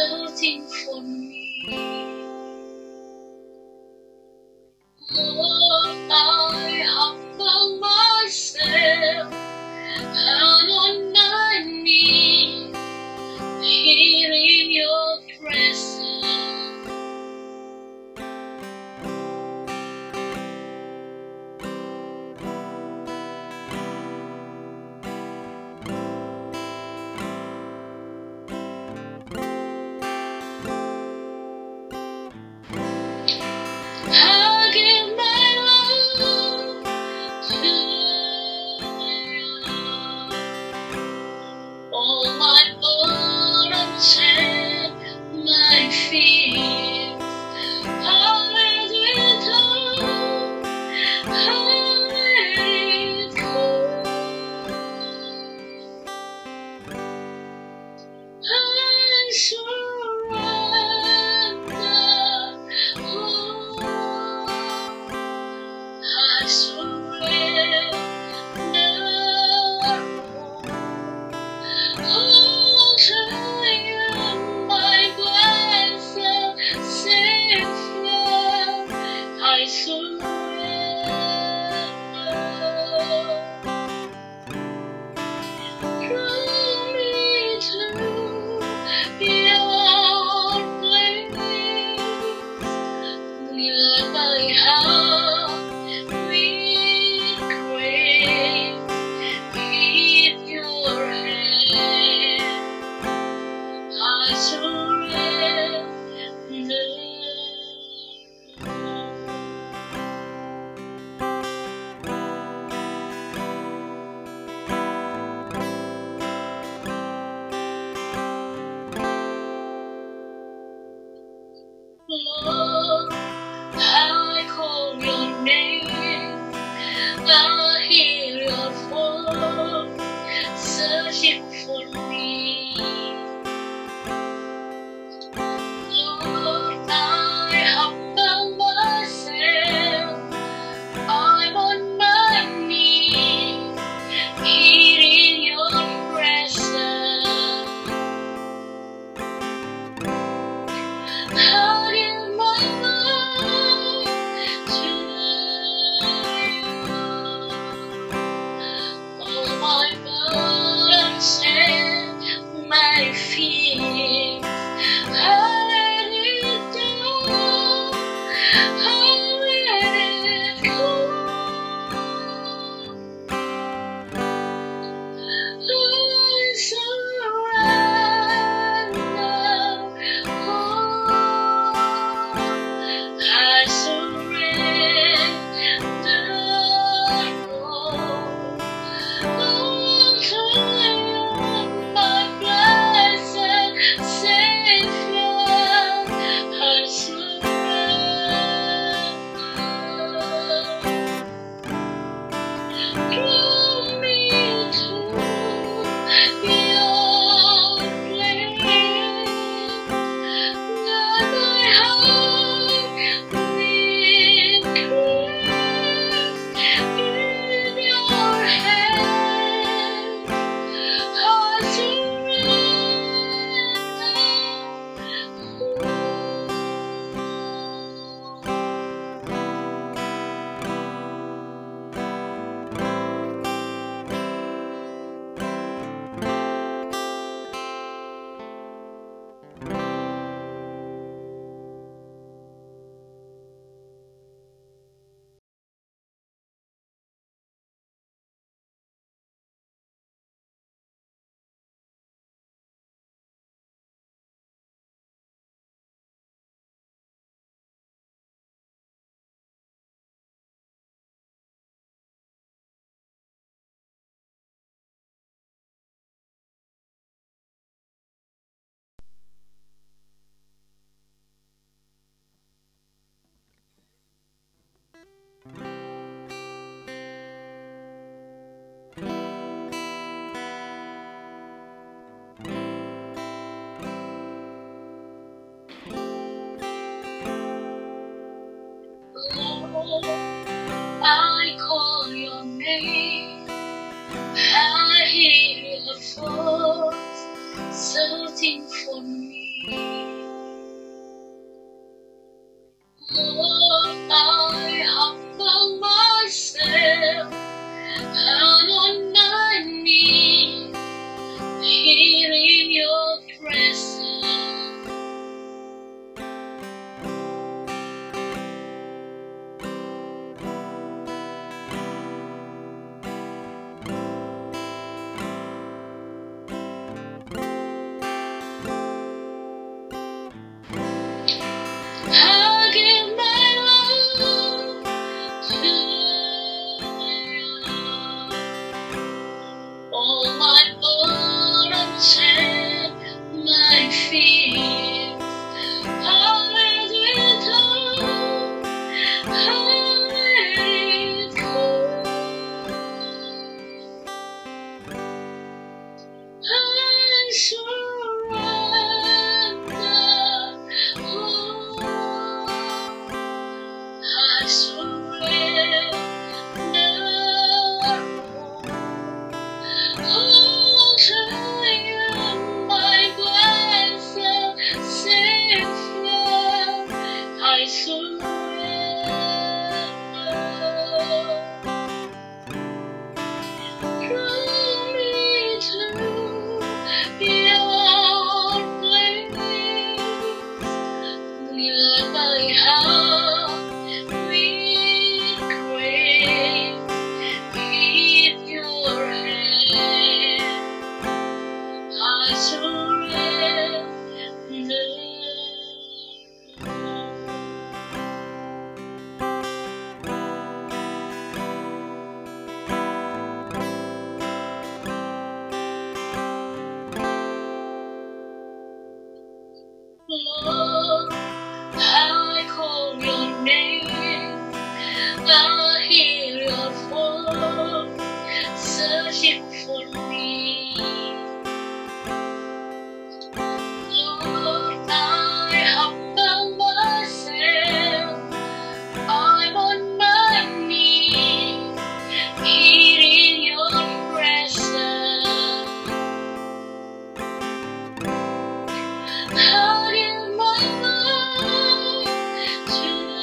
searching for me. Lord, I humble myself and on my knees here in your presence. I give my love to you. All my burdens and my fears, I let it go. I let it go. I surrender. I surrender all to you, my blessed Savior. I surrender. Draw me to your place. Let my heart be great in your hand. I surrender. Lord, I call your name. I hear your voice searching for me. Lord, I humble myself. I'm on my knees here in your presence. I give my life to you. All my burdens and my fears, I let it go. I let it go. I surrender all. I surrender all to you, my blessed Savior. I surrender. Draw me to your place. Let my heart be grace in your hand. I Lord, I call your name. I hear your voice searching for me. Lord, I humble myself down on my knees here in your presence. I give my love to you. All my burdens and my fears, I let it down, I let it go. I surrender, Lord. I surrender, all to you, my blessed Savior. I surrender. Draw me to your place. Let my heart be great in your hand. I surrender. Lord, I call your name. I hear your voice searching for me. Lord, I humble myself. I'm on my knees here in your presence. I give my life to you.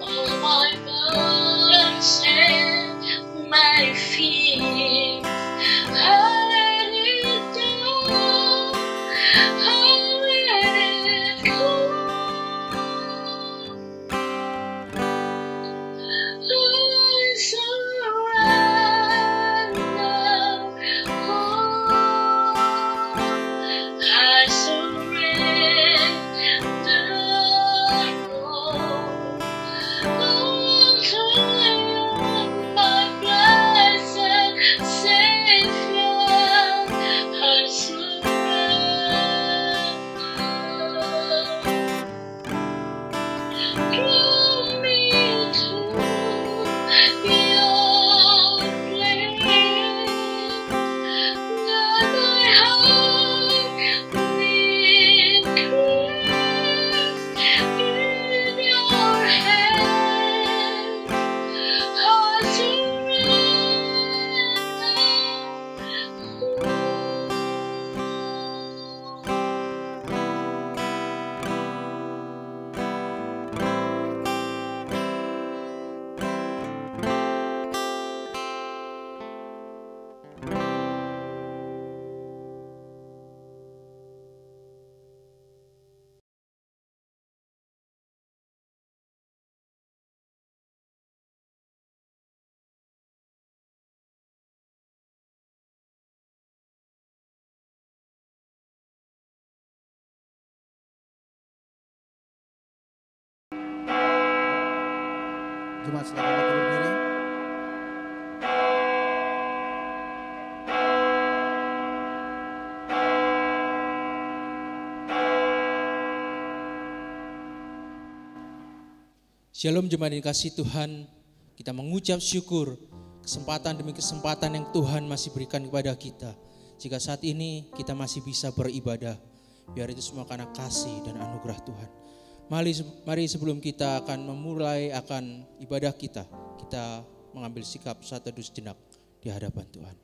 All my burdens and my fears, I let it down, I let it go. I surrender, I surrender, Lord. All to you, my blessed Savior. I surrender. Draw me to your place. Let my heart be grace in your hand. I Jemaat silakan bangkit berdiri. Shalom jemaat yang dikasihi Tuhan, kita mengucap syukur kesempatan demi kesempatan yang Tuhan masih berikan kepada kita. Jika saat ini kita masih bisa beribadah, biar itu semua karena kasih dan anugerah Tuhan. Mari sebelum kita akan memulai akan ibadah kita mengambil sikap saat teduh sejenak di hadapan Tuhan.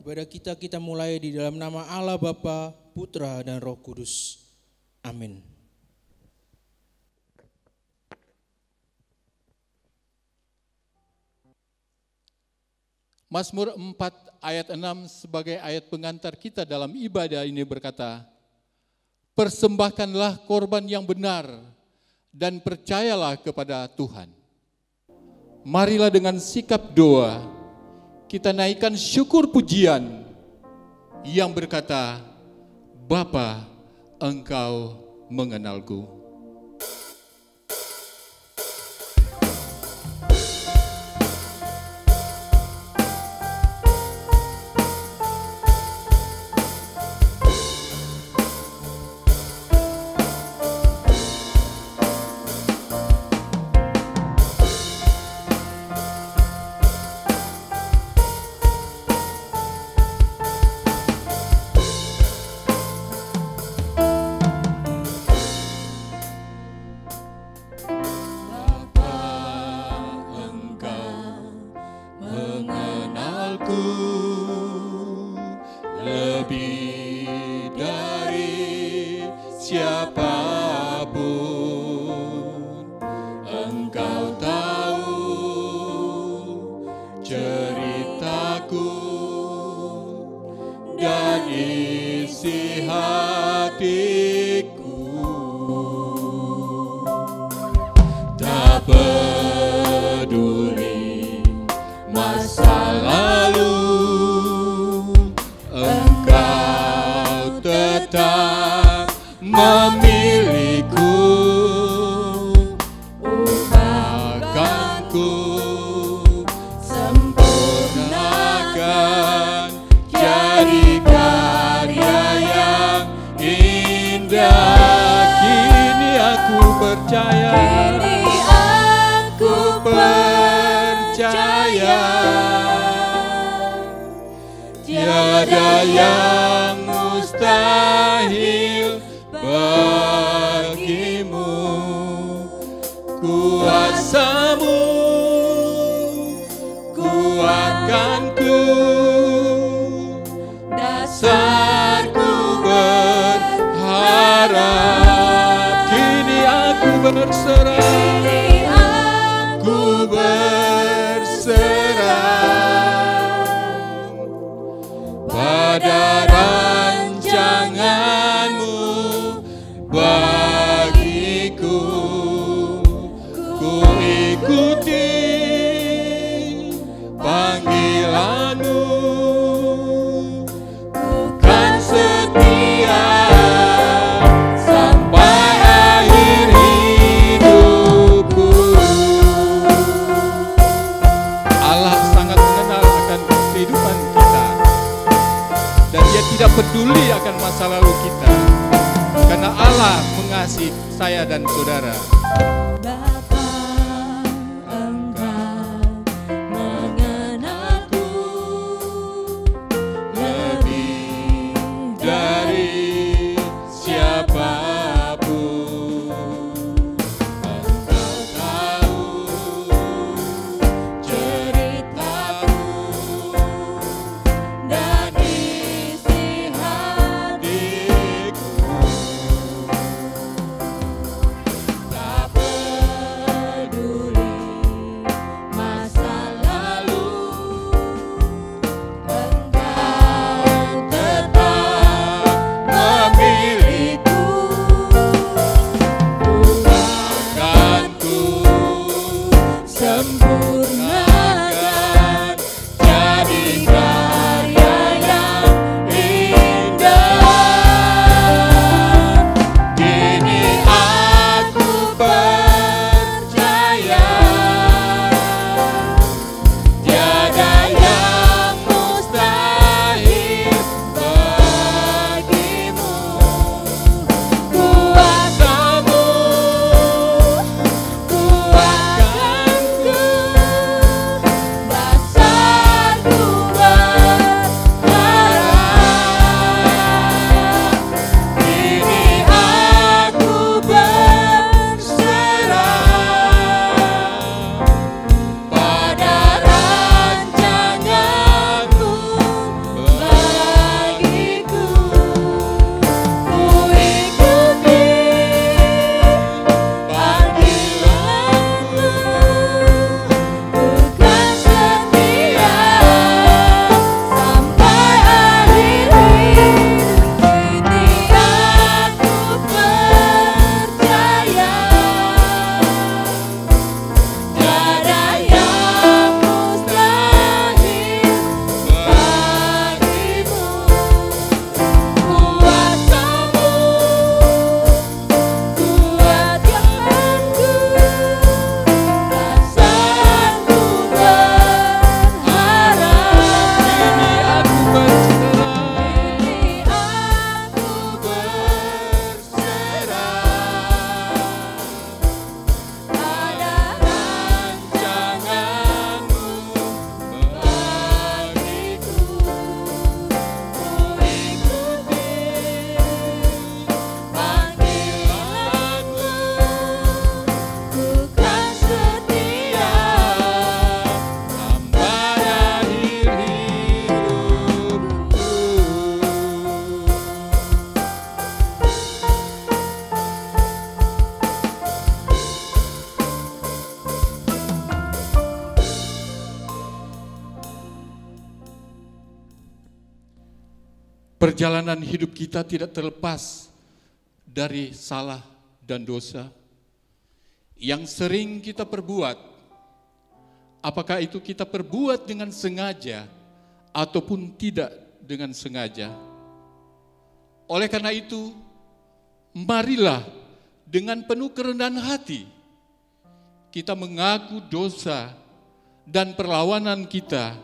Ibadah kita mulai di dalam nama Allah Bapa, Putra, dan Roh Kudus. Amin. Mazmur 4 ayat 6 sebagai ayat pengantar kita dalam ibadah ini berkata, persembahkanlah korban yang benar dan percayalah kepada Tuhan. Marilah dengan sikap doa kita naikkan syukur pujian yang berkata, Bapa, Engkau mengenalku. Tiada yang mustahil bagimu, kuasa-Mu kuatkanku, dasarku berharap. Kini aku berserah, aku berserah pada rancangan-Mu bagiku. Ku ikuti panggilan-Mu, ku kan setia sampai akhir hidupku. Allah sangat mengenal akan kehidupan kita, dan Dia tidak peduli akan masa lalu kita, karena Allah mengasihi saya dan saudara. Bapa, Engkau mengenalku Lebih dari siapapun, Engkau tahu ceritaku dan isi hatiku. hatiku. Tak perjalanan hidup kita tidak terlepas dari salah dan dosa yang sering kita perbuat. Apakah itu kita perbuat dengan sengaja ataupun tidak dengan sengaja. Oleh karena itu, marilah dengan penuh kerendahan hati kita mengaku dosa dan perlawanan kita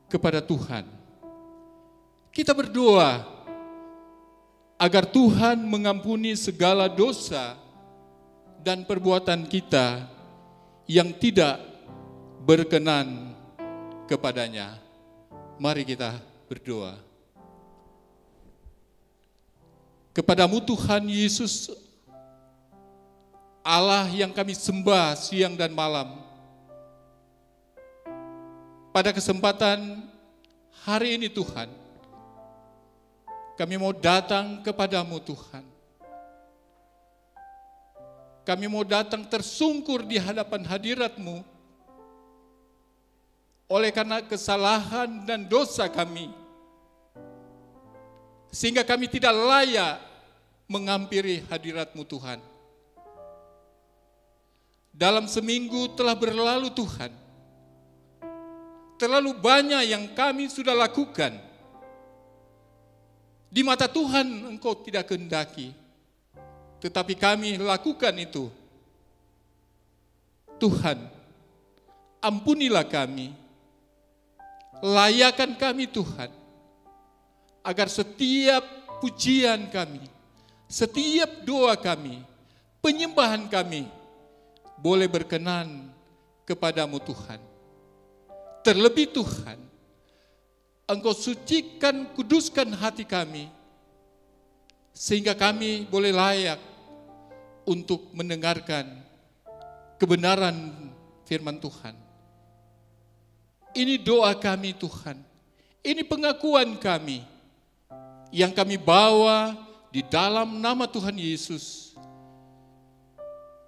kepada Tuhan. Kita berdoa agar Tuhan mengampuni segala dosa dan perbuatan kita yang tidak berkenan kepadanya. Mari kita berdoa. Kepadamu Tuhan Yesus, Allah yang kami sembah siang dan malam, pada kesempatan hari ini Tuhan, kami mau datang kepadamu Tuhan. Kami mau datang tersungkur di hadapan hadirat-Mu oleh karena kesalahan dan dosa kami, sehingga kami tidak layak menghampiri hadirat-Mu Tuhan. Dalam seminggu telah berlalu Tuhan, terlalu banyak yang kami sudah lakukan. Di mata Tuhan Engkau tidak kehendaki, tetapi kami lakukan itu. Tuhan, ampunilah kami, layakan kami Tuhan, agar setiap pujian kami, setiap doa kami, penyembahan kami, boleh berkenan kepadamu Tuhan. Terlebih Tuhan, Engkau sucikan, kuduskan hati kami, sehingga kami boleh layak untuk mendengarkan kebenaran firman Tuhan. Ini doa kami Tuhan, ini pengakuan kami yang kami bawa di dalam nama Tuhan Yesus,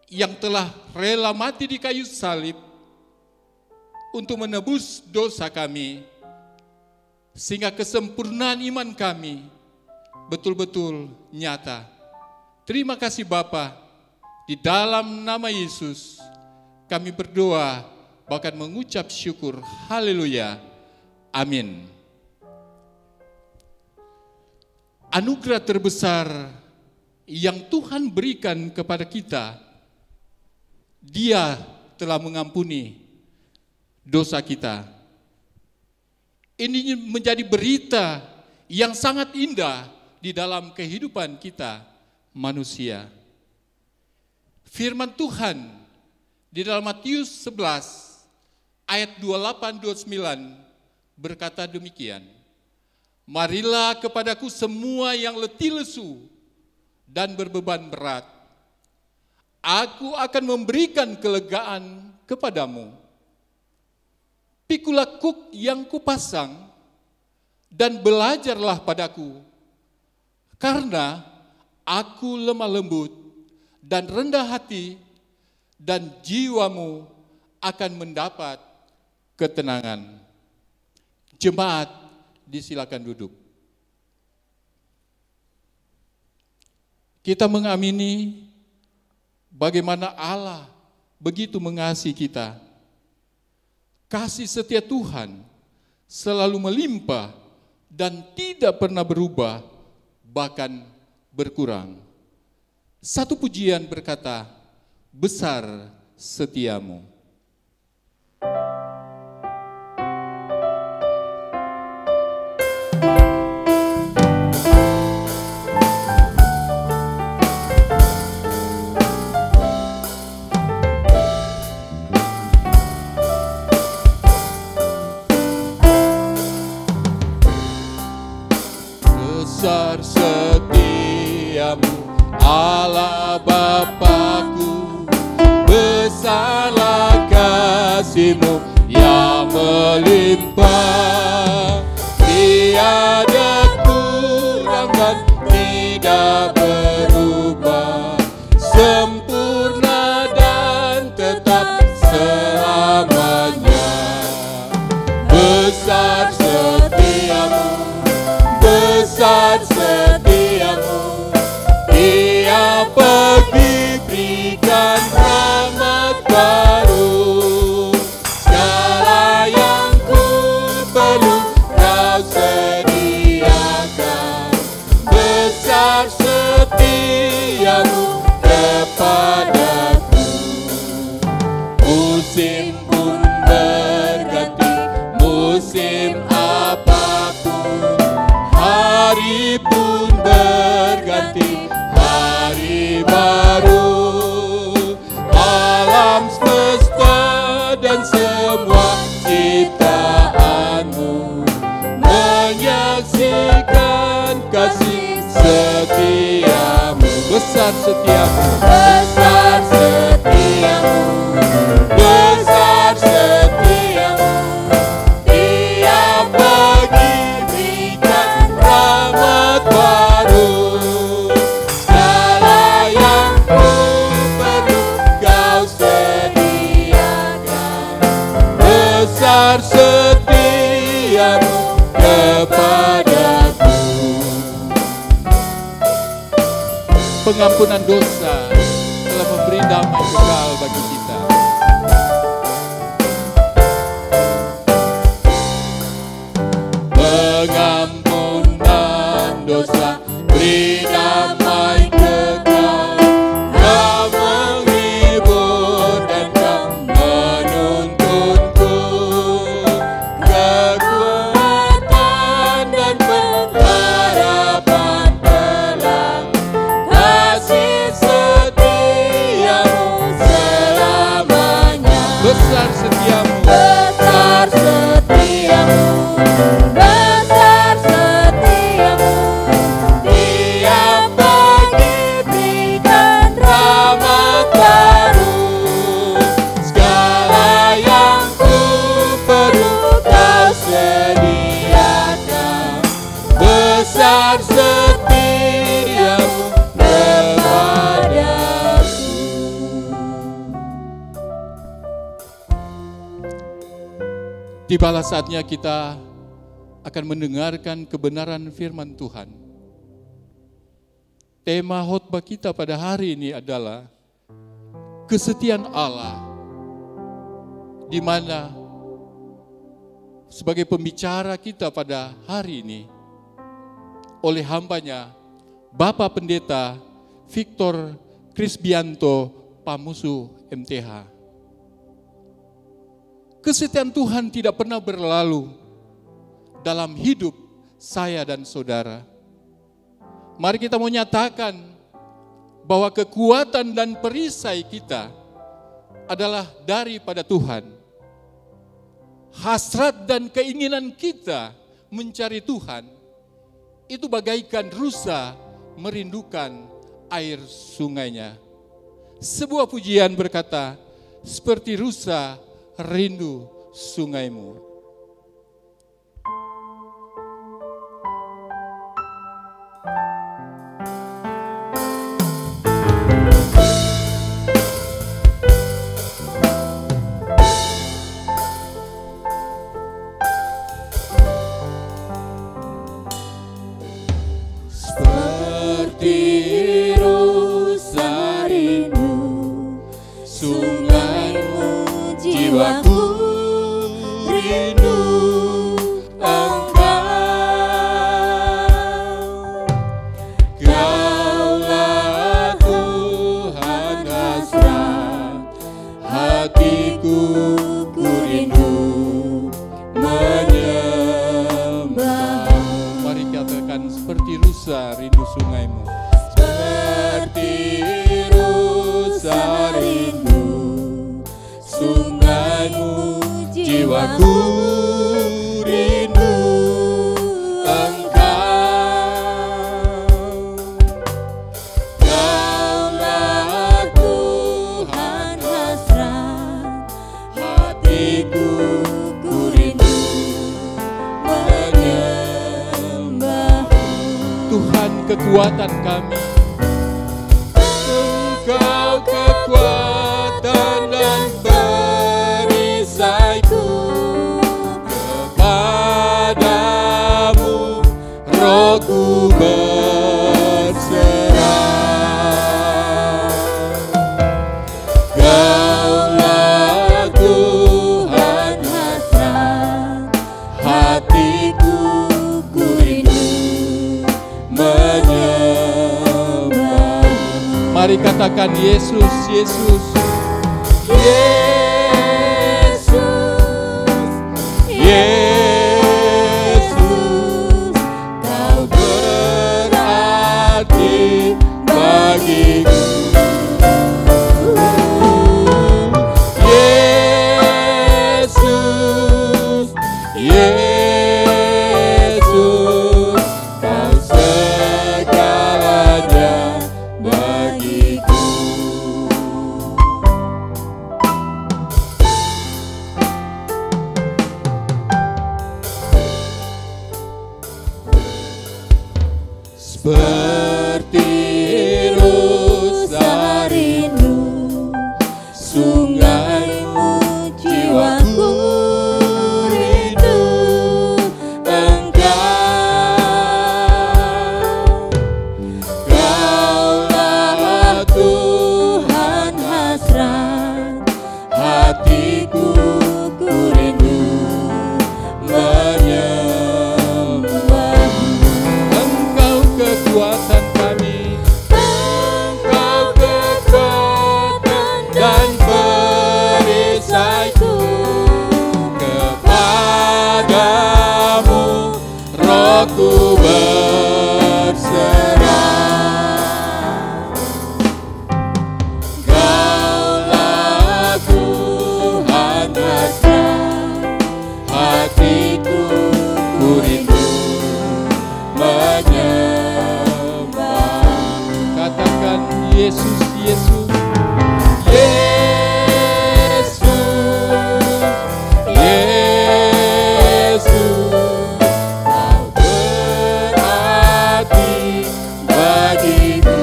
yang telah rela mati di kayu salib untuk menebus dosa kami, sehingga kesempurnaan iman kami betul-betul nyata. Terima kasih Bapa, di dalam nama Yesus kami berdoa, bahkan mengucap syukur. Haleluya, amin. Anugerah terbesar yang Tuhan berikan kepada kita, Dia telah mengampuni dosa kita. Ini menjadi berita yang sangat indah di dalam kehidupan kita manusia. Firman Tuhan di dalam Matius 11 ayat 28-29 berkata demikian. Marilah kepadaku semua yang letih lesu dan berbeban berat, Aku akan memberikan kelegaan kepadamu. Pikulah kuk yang kupasang dan belajarlah padaku, karena aku lemah lembut dan rendah hati, dan jiwamu akan mendapat ketenangan. Jemaat, disilakan duduk. Kita mengamini bagaimana Allah begitu mengasihi kita. Kasih setia Tuhan selalu melimpah dan tidak pernah berubah, bahkan berkurang. Satu pujian berkata, besar setiamu. Besar setiamu Allah Bapa-Ku, besarlah kasih-Mu yang melimpah, tiada kurang dan tidak berubah, sempurna dan tetap selamanya. Besar setiamu, besar setiamu kepadaku. Musim pun berganti, musim apapun, hari pun berganti, hari baru. Alam semesta dan semua ciptaanmu menyaksikan kasih setiamu. Besar setiamu, besar setiamu, besar setiamu. Tiap pagi berikan rahmat baru. Segala yang ku perlu kau sediakan. Besar setiamu kepadaku. Pengampunan dosa telah memberi damai kekal bagi kita. Pengampunan dosa beri damai kekal. Kau menghibur dan kau menuntunku. Kekuatan dan pengharapan telah kasih setiamu selamanya. Besar setiamu, besar setiamu, besar setiamu. Tiap pagi berikan rahmat baru. Segala yang ku perlu kau sediakan. Besar setiamu kepadaku. Tibalah saatnya kita akan mendengarkan kebenaran firman Tuhan. Tema khotbah kita pada hari ini adalah kesetiaan Allah, di mana sebagai pembicara kita pada hari ini oleh hambanya Bapak Pendeta Victor Krisbianto Pamusu MTH. Kesetiaan Tuhan tidak pernah berlalu dalam hidup saya dan saudara. Mari kita menyatakan bahwa kekuatan dan perisai kita adalah daripada Tuhan. Hasrat dan keinginan kita mencari Tuhan itu bagaikan rusa merindukan air sungainya. Sebuah pujian berkata, seperti rusa rindu sungaimu. Seperti rusa rindu sungaimu, jiwaku rindu Engkau. Kaulah Tuhan hasrat hatiku, ku rindu menyembah. Mari katakan seperti rusa rindu sungaimu. Seperti rusa rindu sungaimu, jiwaku rindu Engkau. Kaulah Tuhan hasrat hatiku, ku rindu menyembah. Tuhan kekuatan kami, Engkau kekuatan dan perisaiku. Kepadamu rohku berserah. Kaulah Tuhan hasrat hatiku, ku rindu menyembah. Mari katakan Yesus, Yesus. Yesus, Kau berarti bagiku. Yesus, Yesus, Kau segalanya bagiku. Seperti rusa rindu sungaimu, jiwaku rindu Engkau. Kaulah Tuhan hasrat hatiku, ku rindu menyembahmu. Engkau kekuatan kami, Engkau kekuatan dan perisaiku. Kepadamu rohku berserah. Kaulah Tuhan hasrat hatiku, ku rindu menyembah. Katakan Yesus, Yesus. Yesus, Yesus, Kau berarti bagiku.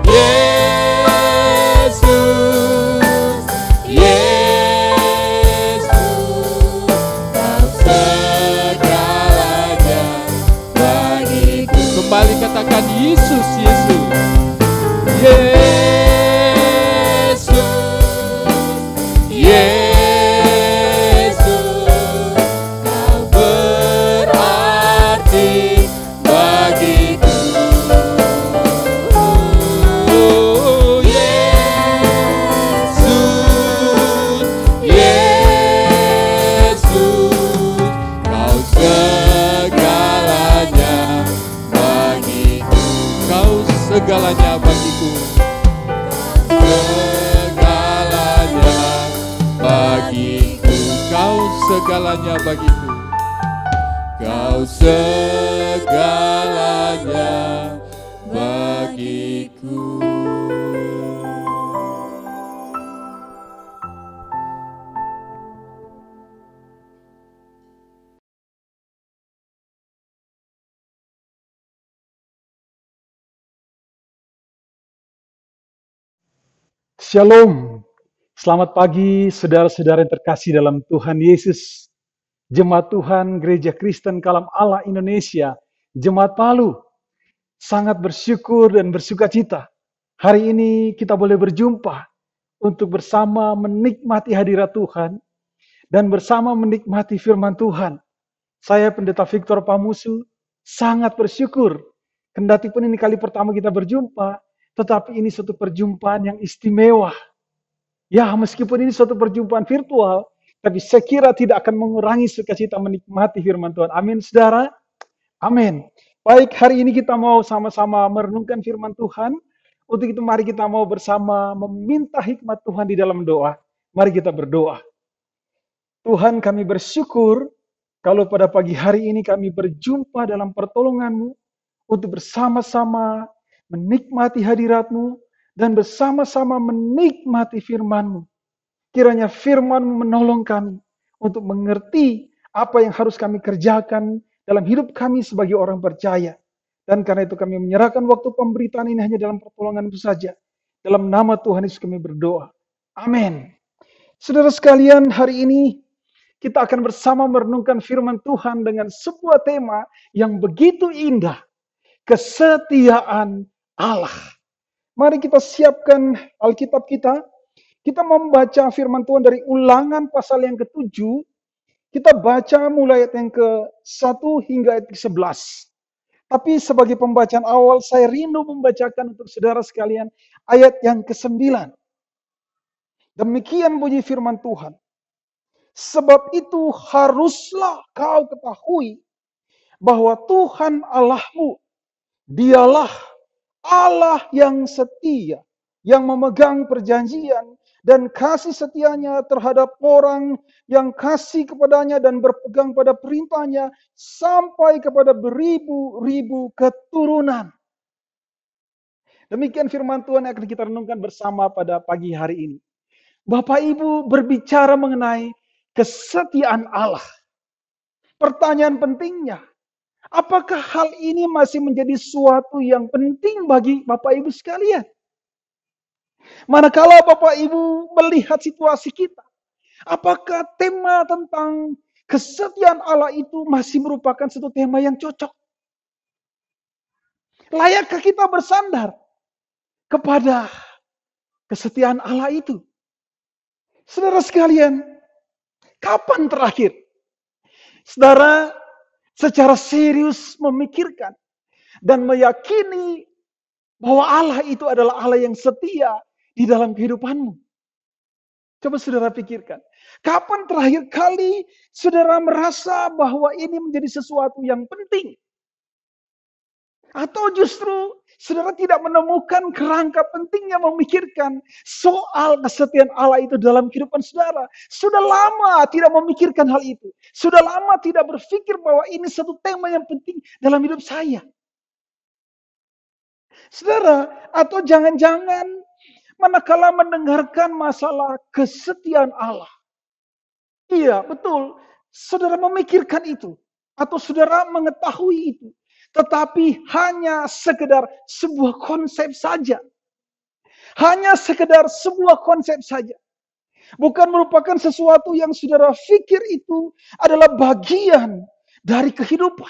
Yesus, Yesus, Kau segalanya bagiku. Kembali katakan Yesus, Yesus. Yesus, Yesus, Kau berarti bagiku. Oh, Yesus, Yesus, Kau segalanya bagiku. Kau segalanya bagiku. Segalanya bagiku. Kau segalanya bagiku. Kau segalanya bagiku. Shalom, selamat pagi saudara-saudara yang terkasih dalam Tuhan Yesus. Jemaat Tuhan Gereja Kristen Kalam Allah Indonesia, Jemaat Palu, sangat bersyukur dan bersukacita. Hari ini kita boleh berjumpa untuk bersama menikmati hadirat Tuhan dan bersama menikmati firman Tuhan. Saya Pendeta Victor Pamusu sangat bersyukur. Kendati pun ini kali pertama kita berjumpa, tetapi ini suatu perjumpaan yang istimewa. Ya, meskipun ini suatu perjumpaan virtual, tapi saya kira tidak akan mengurangi sukacita menikmati firman Tuhan. Amin, saudara. Amin. Baik, hari ini kita mau sama-sama merenungkan firman Tuhan. Untuk itu mari kita mau bersama meminta hikmat Tuhan di dalam doa. Mari kita berdoa. Tuhan, kami bersyukur kalau pada pagi hari ini kami berjumpa dalam pertolongan-Mu untuk bersama-sama menikmati hadirat-Mu dan bersama-sama menikmati firman-Mu. Kiranya firman-Mu menolong kami untuk mengerti apa yang harus kami kerjakan dalam hidup kami sebagai orang percaya. Dan karena itu kami menyerahkan waktu pemberitaan ini hanya dalam pertolongan-Mu saja. Dalam nama Tuhan Yesus kami berdoa. Amin. Saudara sekalian, hari ini kita akan bersama merenungkan firman Tuhan dengan sebuah tema yang begitu indah. Kesetiaan Allah. Mari kita siapkan Alkitab kita. Kita membaca firman Tuhan dari Ulangan pasal yang ke-7. Kita baca mulai ayat yang ke-1 hingga ayat ke-11. Tapi sebagai pembacaan awal, saya rindu membacakan untuk saudara sekalian ayat yang ke-9. Demikian bunyi firman Tuhan. Sebab itu haruslah kau ketahui bahwa Tuhan Allahmu, dialah Allah yang setia, yang memegang perjanjian dan kasih setianya terhadap orang yang kasih kepadanya dan berpegang pada perintahnya sampai kepada beribu-ribu keturunan. Demikian firman Tuhan yang akan kita renungkan bersama pada pagi hari ini. Bapak Ibu berbicara mengenai kesetiaan Allah. Pertanyaan pentingnya, apakah hal ini masih menjadi suatu yang penting bagi Bapak Ibu sekalian? Manakala Bapak Ibu melihat situasi kita, apakah tema tentang kesetiaan Allah itu masih merupakan satu tema yang cocok? Layakkah kita bersandar kepada kesetiaan Allah itu? Saudara sekalian, kapan terakhir saudara secara serius memikirkan dan meyakini bahwa Allah itu adalah Allah yang setia di dalam kehidupanmu? Coba saudara pikirkan. Kapan terakhir kali saudara merasa bahwa ini menjadi sesuatu yang penting? Atau justru saudara tidak menemukan kerangka pentingnya memikirkan soal kesetiaan Allah itu dalam kehidupan saudara. Sudah lama tidak memikirkan hal itu. Sudah lama tidak berpikir bahwa ini satu tema yang penting dalam hidup saya. Saudara, atau jangan-jangan manakala mendengarkan masalah kesetiaan Allah. Iya, betul. Saudara memikirkan itu. Atau saudara mengetahui itu. Tetapi hanya sekedar sebuah konsep saja. Hanya sekedar sebuah konsep saja. Bukan merupakan sesuatu yang saudara pikir itu adalah bagian dari kehidupan.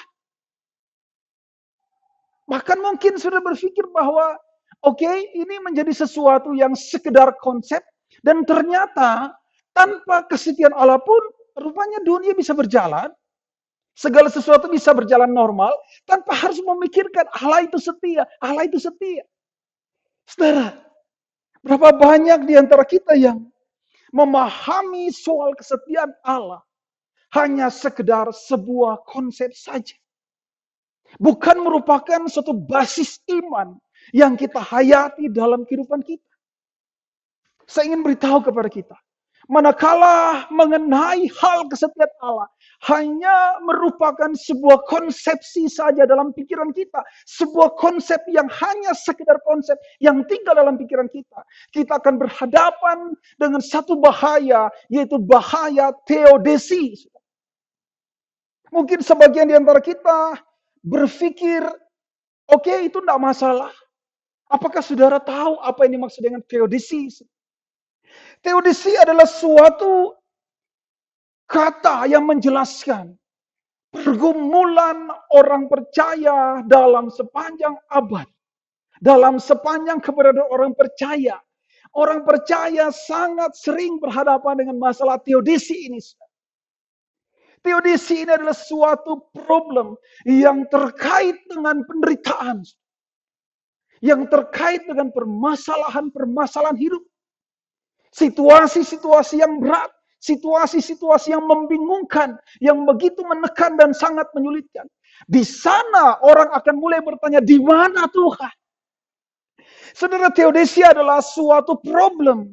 Bahkan mungkin saudara berpikir bahwa oke, ini menjadi sesuatu yang sekedar konsep. Dan ternyata tanpa kesetiaan Allah pun rupanya dunia bisa berjalan. Segala sesuatu bisa berjalan normal tanpa harus memikirkan Allah itu setia, Allah itu setia. Saudara, berapa banyak di antara kita yang memahami soal kesetiaan Allah hanya sekedar sebuah konsep saja. Bukan merupakan suatu basis iman yang kita hayati dalam kehidupan kita. Saya ingin beritahu kepada kita, manakala mengenai hal kesetiaan Allah hanya merupakan sebuah konsepsi saja dalam pikiran kita. Sebuah konsep yang hanya sekedar konsep yang tinggal dalam pikiran kita. Kita akan berhadapan dengan satu bahaya, yaitu bahaya teodesi. Mungkin sebagian di antara kita berpikir, oke, itu tidak masalah. Apakah saudara tahu apa yang dimaksud dengan teodisi? Teodisi adalah suatu kata yang menjelaskan pergumulan orang percaya dalam sepanjang abad. Dalam sepanjang keberadaan orang percaya. Orang percaya sangat sering berhadapan dengan masalah teodisi ini. Teodisi ini adalah suatu problem yang terkait dengan penderitaan. Yang terkait dengan permasalahan-permasalahan hidup. Situasi-situasi yang berat. Situasi-situasi yang membingungkan, yang begitu menekan dan sangat menyulitkan. Di sana orang akan mulai bertanya, di mana Tuhan? Saudara, teodisi adalah suatu problem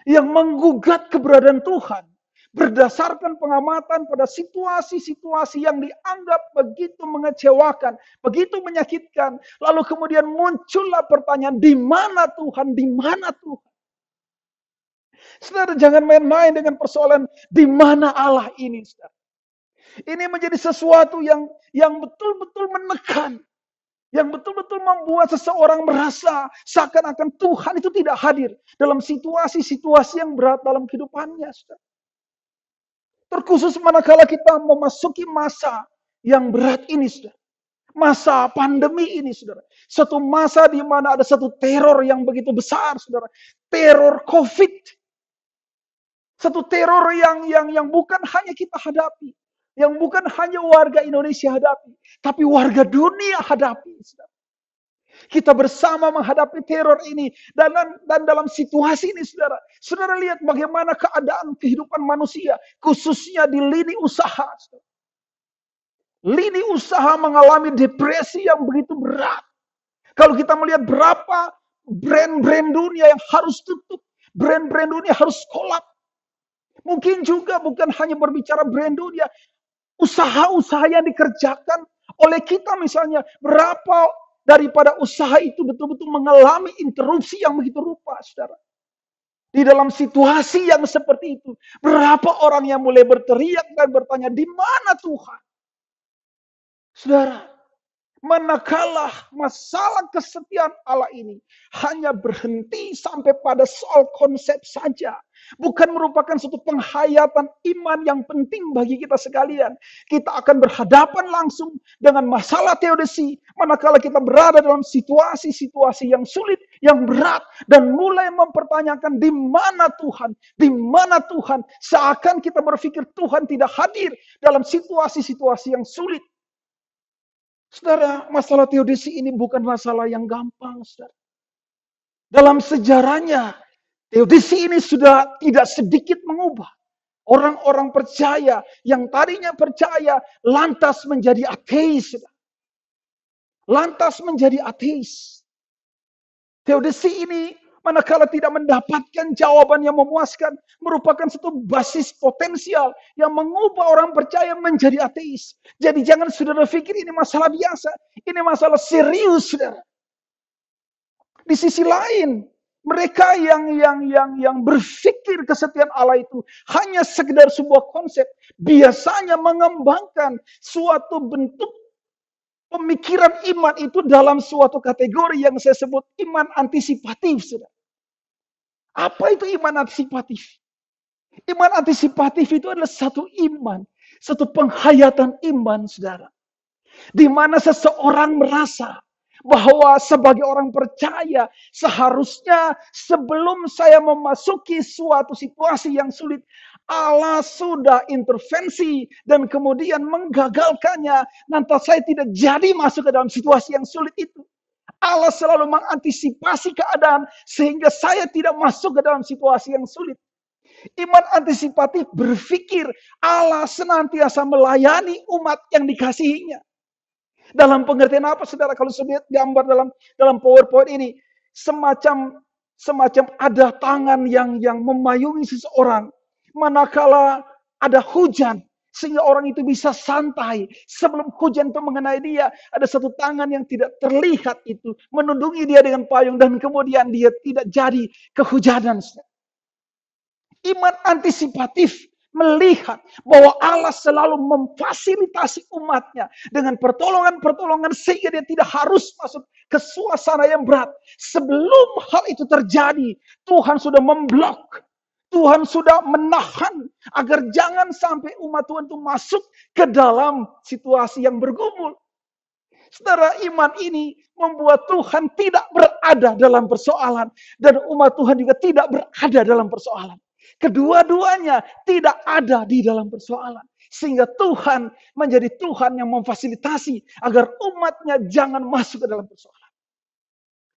yang menggugat keberadaan Tuhan. Berdasarkan pengamatan pada situasi-situasi yang dianggap begitu mengecewakan, begitu menyakitkan. Lalu kemudian muncullah pertanyaan, di mana Tuhan? Di mana Tuhan? Saudara, jangan main-main dengan persoalan di mana Allah ini, saudara. Ini menjadi sesuatu yang betul-betul menekan. Yang betul-betul membuat seseorang merasa seakan-akan Tuhan itu tidak hadir dalam situasi-situasi yang berat dalam kehidupannya, saudara. Terkhusus manakala kita memasuki masa yang berat ini, saudara. Masa pandemi ini, saudara. Satu masa di mana ada satu teror yang begitu besar, saudara. Teror COVID. Satu teror yang bukan hanya kita hadapi, yang bukan hanya warga Indonesia hadapi, tapi warga dunia hadapi. Kita bersama menghadapi teror ini dan dalam situasi ini, saudara lihat bagaimana keadaan kehidupan manusia, khususnya di lini usaha. Lini usaha mengalami depresi yang begitu berat. Kalau kita melihat berapa brand-brand dunia yang harus tutup, brand-brand dunia harus kolap. Mungkin juga bukan hanya berbicara brand dunia, usaha-usaha yang dikerjakan oleh kita misalnya, berapa daripada usaha itu betul-betul mengalami interupsi yang begitu rupa, saudara. Di dalam situasi yang seperti itu, berapa orang yang mulai berteriak dan bertanya, di mana Tuhan? Saudara, manakala masalah kesetiaan Allah ini hanya berhenti sampai pada soal konsep saja, bukan merupakan suatu penghayatan iman yang penting bagi kita sekalian. Kita akan berhadapan langsung dengan masalah teodisi manakala kita berada dalam situasi-situasi yang sulit, yang berat, dan mulai mempertanyakan di mana Tuhan, di mana Tuhan, seakan kita berpikir Tuhan tidak hadir dalam situasi-situasi yang sulit. Saudara, masalah teodisi ini bukan masalah yang gampang, saudara. Dalam sejarahnya, teodisi ini sudah tidak sedikit mengubah orang-orang percaya yang tadinya percaya lantas menjadi ateis. Saudara. Lantas menjadi ateis. Teodisi ini manakala tidak mendapatkan jawaban yang memuaskan, merupakan satu basis potensial yang mengubah orang percaya menjadi ateis. Jadi jangan saudara pikir ini masalah biasa, ini masalah serius, saudara. Di sisi lain, mereka yang berpikir kesetiaan Allah itu hanya sekedar sebuah konsep, biasanya mengembangkan suatu bentuk pemikiran iman itu dalam suatu kategori yang saya sebut iman antisipatif, saudara. Apa itu iman antisipatif? Iman antisipatif itu adalah satu iman, satu penghayatan iman, saudara. Di mana seseorang merasa bahwa sebagai orang percaya seharusnya sebelum saya memasuki suatu situasi yang sulit, Allah sudah intervensi dan kemudian menggagalkannya. Nanti saya tidak jadi masuk ke dalam situasi yang sulit itu. Allah selalu mengantisipasi keadaan sehingga saya tidak masuk ke dalam situasi yang sulit. Iman antisipatif berpikir Allah senantiasa melayani umat yang dikasihinya. Dalam pengertian apa, saudara? Kalau saya lihat gambar dalam PowerPoint ini, semacam ada tangan yang memayungi seseorang manakala ada hujan, sehingga orang itu bisa santai. Sebelum hujan itu mengenai dia, ada satu tangan yang tidak terlihat itu menundungi dia dengan payung, dan kemudian dia tidak jadi kehujanan. Iman antisipatif melihat bahwa Allah selalu memfasilitasi umatnya dengan pertolongan-pertolongan sehingga dia tidak harus masuk ke suasana yang berat. Sebelum hal itu terjadi, Tuhan sudah memblok. Tuhan sudah menahan agar jangan sampai umat Tuhan itu masuk ke dalam situasi yang bergumul. Saudara, iman ini membuat Tuhan tidak berada dalam persoalan dan umat Tuhan juga tidak berada dalam persoalan. Kedua-duanya tidak ada di dalam persoalan. Sehingga Tuhan menjadi Tuhan yang memfasilitasi agar umatnya jangan masuk ke dalam persoalan.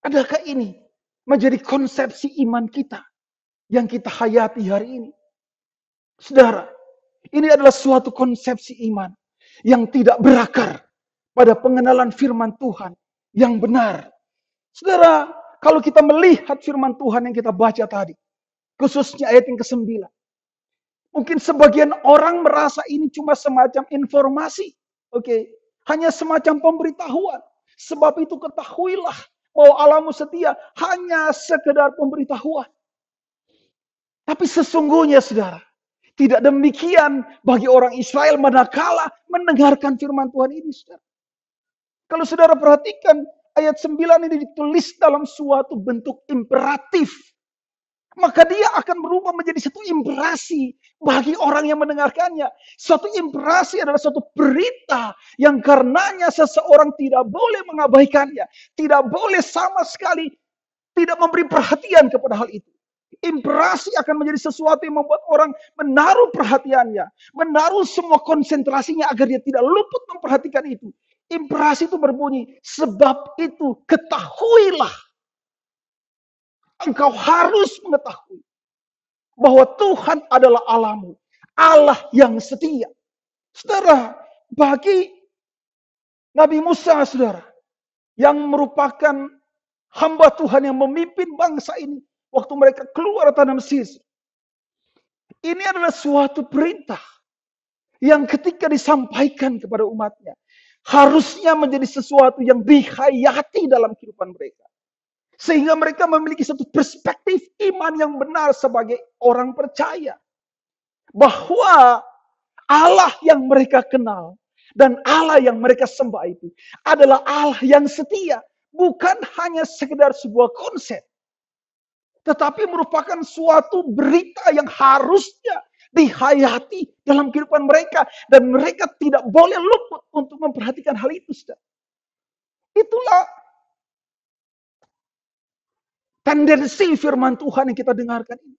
Adakah ini menjadi konsepsi iman kita yang kita hayati hari ini? Saudara, ini adalah suatu konsepsi iman yang tidak berakar pada pengenalan firman Tuhan yang benar. Saudara, kalau kita melihat firman Tuhan yang kita baca tadi, khususnya ayat yang ke-9. Mungkin sebagian orang merasa ini cuma semacam informasi. Oke, hanya semacam pemberitahuan. Sebab itu ketahuilah bahwa Allahmu setia, hanya sekedar pemberitahuan. Tapi sesungguhnya, saudara, tidak demikian bagi orang Israel manakala mendengarkan firman Tuhan ini, saudara. Kalau saudara perhatikan, ayat 9 ini ditulis dalam suatu bentuk imperatif. Maka dia akan berubah menjadi satu impresi bagi orang yang mendengarkannya. Suatu impresi adalah suatu berita yang karenanya seseorang tidak boleh mengabaikannya. Tidak boleh sama sekali tidak memberi perhatian kepada hal itu. Imperasi akan menjadi sesuatu yang membuat orang menaruh perhatiannya, menaruh semua konsentrasinya agar dia tidak luput memperhatikan itu. Imperasi itu berbunyi, sebab itu ketahuilah. Engkau harus mengetahui bahwa Tuhan adalah Allahmu, Allah yang setia. Saudara, bagi Nabi Musa, saudara, yang merupakan hamba Tuhan yang memimpin bangsa ini waktu mereka keluar dari tanah Mesir. Ini adalah suatu perintah yang ketika disampaikan kepada umatnya, harusnya menjadi sesuatu yang dihayati dalam kehidupan mereka. Sehingga mereka memiliki satu perspektif iman yang benar sebagai orang percaya. Bahwa Allah yang mereka kenal dan Allah yang mereka sembah itu adalah Allah yang setia. Bukan hanya sekedar sebuah konsep. Tetapi merupakan suatu berita yang harusnya dihayati dalam kehidupan mereka. Dan mereka tidak boleh luput untuk memperhatikan hal itu. Itulah tendensi firman Tuhan yang kita dengarkan ini.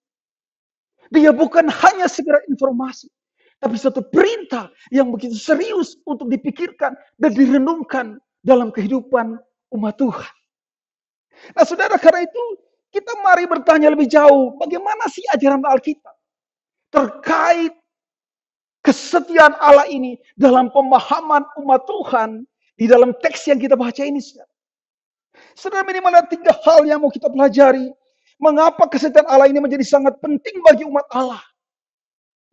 Dia bukan hanya sekedar informasi. Tapi satu perintah yang begitu serius untuk dipikirkan dan direnungkan dalam kehidupan umat Tuhan. Nah saudara, karena itu kita mari bertanya lebih jauh. Bagaimana sih ajaran Alkitab terkait kesetiaan Allah ini dalam pemahaman umat Tuhan di dalam teks yang kita baca ini. Saudara, minimal ada 3 hal yang mau kita pelajari. Mengapa kesetiaan Allah ini menjadi sangat penting bagi umat Allah.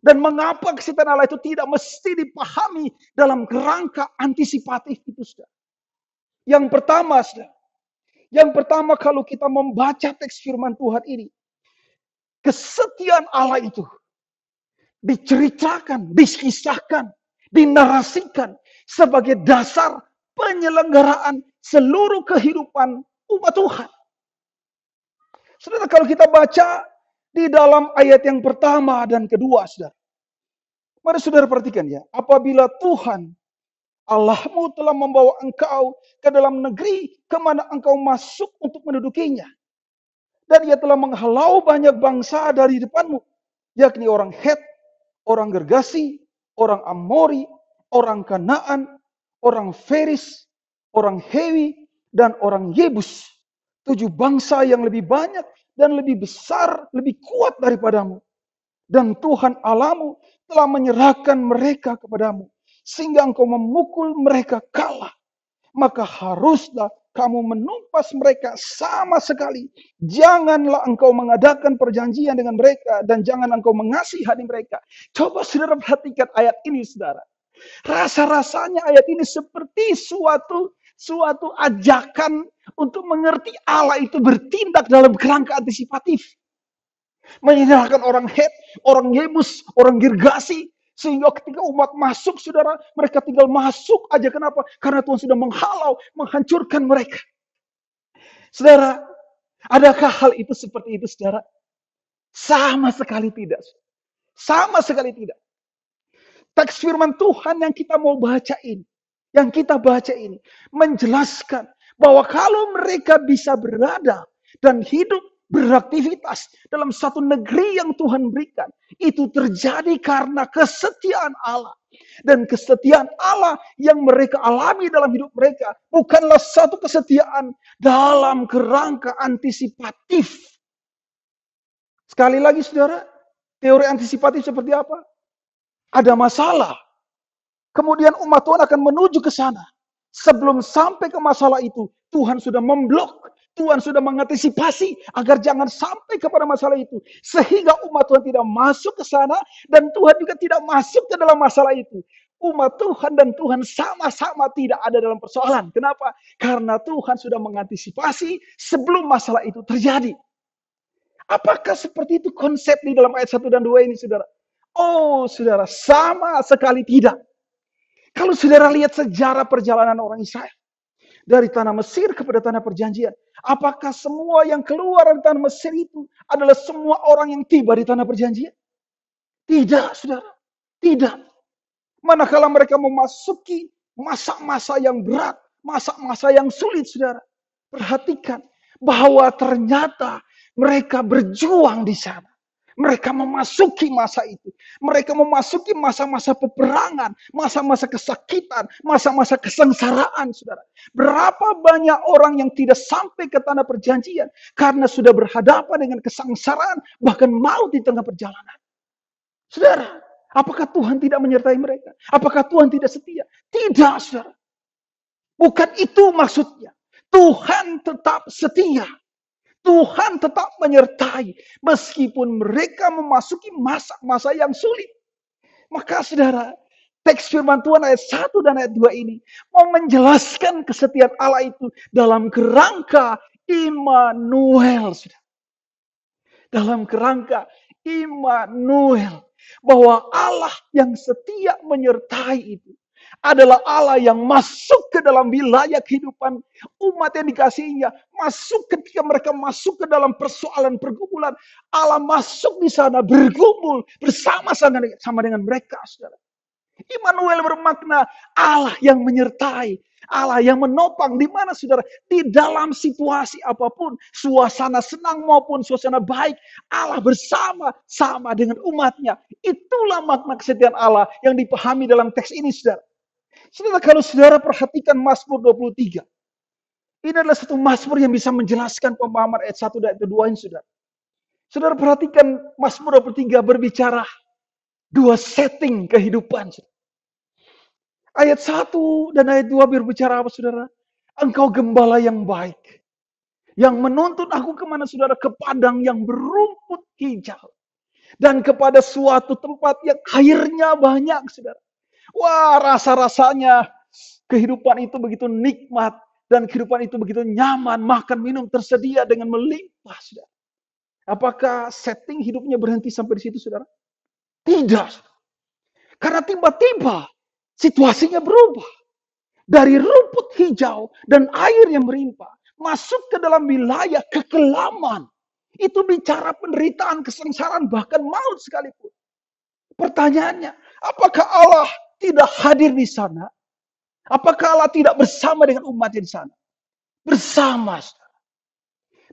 Dan mengapa kesetiaan Allah itu tidak mesti dipahami dalam kerangka antisipatif itu, saudara. Yang pertama, saudara. Yang pertama, kalau kita membaca teks firman Tuhan ini. Kesetiaan Allah itu diceritakan, dikisahkan, dinarasikan sebagai dasar penyelenggaraan seluruh kehidupan umat Tuhan. Saudara, kalau kita baca di dalam ayat yang pertama dan kedua, saudara. Mari saudara perhatikan ya. Apabila Tuhan Allahmu telah membawa engkau ke dalam negeri kemana engkau masuk untuk mendudukinya. Dan ia telah menghalau banyak bangsa dari depanmu. Yakni orang Het, orang Gergasi, orang Amori, orang Kanaan, orang Feris, orang Hewi, dan orang Yebus. 7 bangsa yang lebih banyak dan lebih besar, lebih kuat daripadamu. Dan Tuhan Allahmu telah menyerahkan mereka kepadamu. Sehingga engkau memukul mereka kalah. Maka haruslah kamu menumpas mereka sama sekali. Janganlah engkau mengadakan perjanjian dengan mereka. Dan jangan engkau mengasihani mereka. Coba saudara perhatikan ayat ini, saudara. Rasa-rasanya ayat ini seperti suatu ajakan untuk mengerti Allah itu bertindak dalam kerangka antisipatif. Menyerahkan orang Het, orang Yebus, orang Girgasi. Sehingga ketika umat masuk, saudara, mereka tinggal masuk aja. Kenapa? Karena Tuhan sudah menghalau, menghancurkan mereka. Saudara, adakah hal itu seperti itu, saudara? Sama sekali tidak. Sama sekali tidak. Teks firman Tuhan yang kita mau baca ini, yang kita baca ini, menjelaskan bahwa kalau mereka bisa berada dan hidup beraktivitas dalam satu negeri yang Tuhan berikan, itu terjadi karena kesetiaan Allah. Dan kesetiaan Allah yang mereka alami dalam hidup mereka bukanlah satu kesetiaan dalam kerangka antisipatif. Sekali lagi saudara, teori antisipatif seperti apa? Ada masalah. Kemudian umat Tuhan akan menuju ke sana. Sebelum sampai ke masalah itu, Tuhan sudah memblok. Tuhan sudah mengantisipasi agar jangan sampai kepada masalah itu. Sehingga umat Tuhan tidak masuk ke sana. Dan Tuhan juga tidak masuk ke dalam masalah itu. Umat Tuhan dan Tuhan sama-sama tidak ada dalam persoalan. Kenapa? Karena Tuhan sudah mengantisipasi sebelum masalah itu terjadi. Apakah seperti itu konsep di dalam ayat 1 dan 2 ini, saudara? Oh, saudara, sama sekali tidak. Kalau saudara lihat sejarah perjalanan orang Israel dari tanah Mesir kepada tanah perjanjian, apakah semua yang keluar dari tanah Mesir itu adalah semua orang yang tiba di tanah perjanjian? Tidak, saudara. Tidak. Manakala mereka memasuki masa-masa yang berat, masa-masa yang sulit, saudara. Perhatikan bahwa ternyata Mereka berjuang di sana. Mereka memasuki masa itu. Mereka memasuki masa-masa peperangan, masa-masa kesakitan, masa-masa kesengsaraan, saudara. Berapa banyak orang yang tidak sampai ke tanah perjanjian karena sudah berhadapan dengan kesengsaraan, bahkan maut di tengah perjalanan. Saudara, apakah Tuhan tidak menyertai mereka? Apakah Tuhan tidak setia? Tidak, saudara. Bukan itu maksudnya. Tuhan tetap setia. Tuhan tetap menyertai meskipun mereka memasuki masa-masa yang sulit. Maka saudara, teks firman Tuhan ayat 1 dan ayat 2 ini mau menjelaskan kesetiaan Allah itu dalam kerangka Immanuel. Saudara. Dalam kerangka Immanuel. Bahwa Allah yang setia menyertai itu adalah Allah yang masuk ke dalam wilayah kehidupan umat yang dikasihinya. Masuk ketika mereka masuk ke dalam persoalan pergumulan. Allah masuk di sana bergumul bersama-sama dengan mereka. Saudara. Immanuel bermakna Allah yang menyertai. Allah yang menopang di mana saudara. Di dalam situasi apapun. Suasana senang maupun suasana baik. Allah bersama-sama dengan umatnya. Itulah makna kesetiaan Allah yang dipahami dalam teks ini saudara. Saudara, kalau saudara perhatikan Mazmur 23. Ini adalah satu Mazmur yang bisa menjelaskan pemahaman ayat 1 dan ayat 2 ini, saudara. Saudara perhatikan Mazmur 23 berbicara dua setting kehidupan. Saudara. Ayat 1 dan ayat 2 berbicara apa, saudara? Engkau gembala yang baik. Yang menuntun aku kemana, saudara? Ke padang yang berumput hijau. Dan kepada suatu tempat yang airnya banyak, saudara. Wah, rasa-rasanya kehidupan itu begitu nikmat. Dan kehidupan itu begitu nyaman. Makan, minum tersedia dengan melimpah, saudara. Apakah setting hidupnya berhenti sampai di situ, saudara? Tidak. Karena tiba-tiba situasinya berubah. Dari rumput hijau dan air yang melimpah. Masuk ke dalam wilayah kekelaman. Itu bicara penderitaan, kesengsaraan, bahkan maut sekalipun. Pertanyaannya, apakah Allah tidak hadir di sana? Apakah Allah tidak bersama dengan umatnya di sana? Bersama.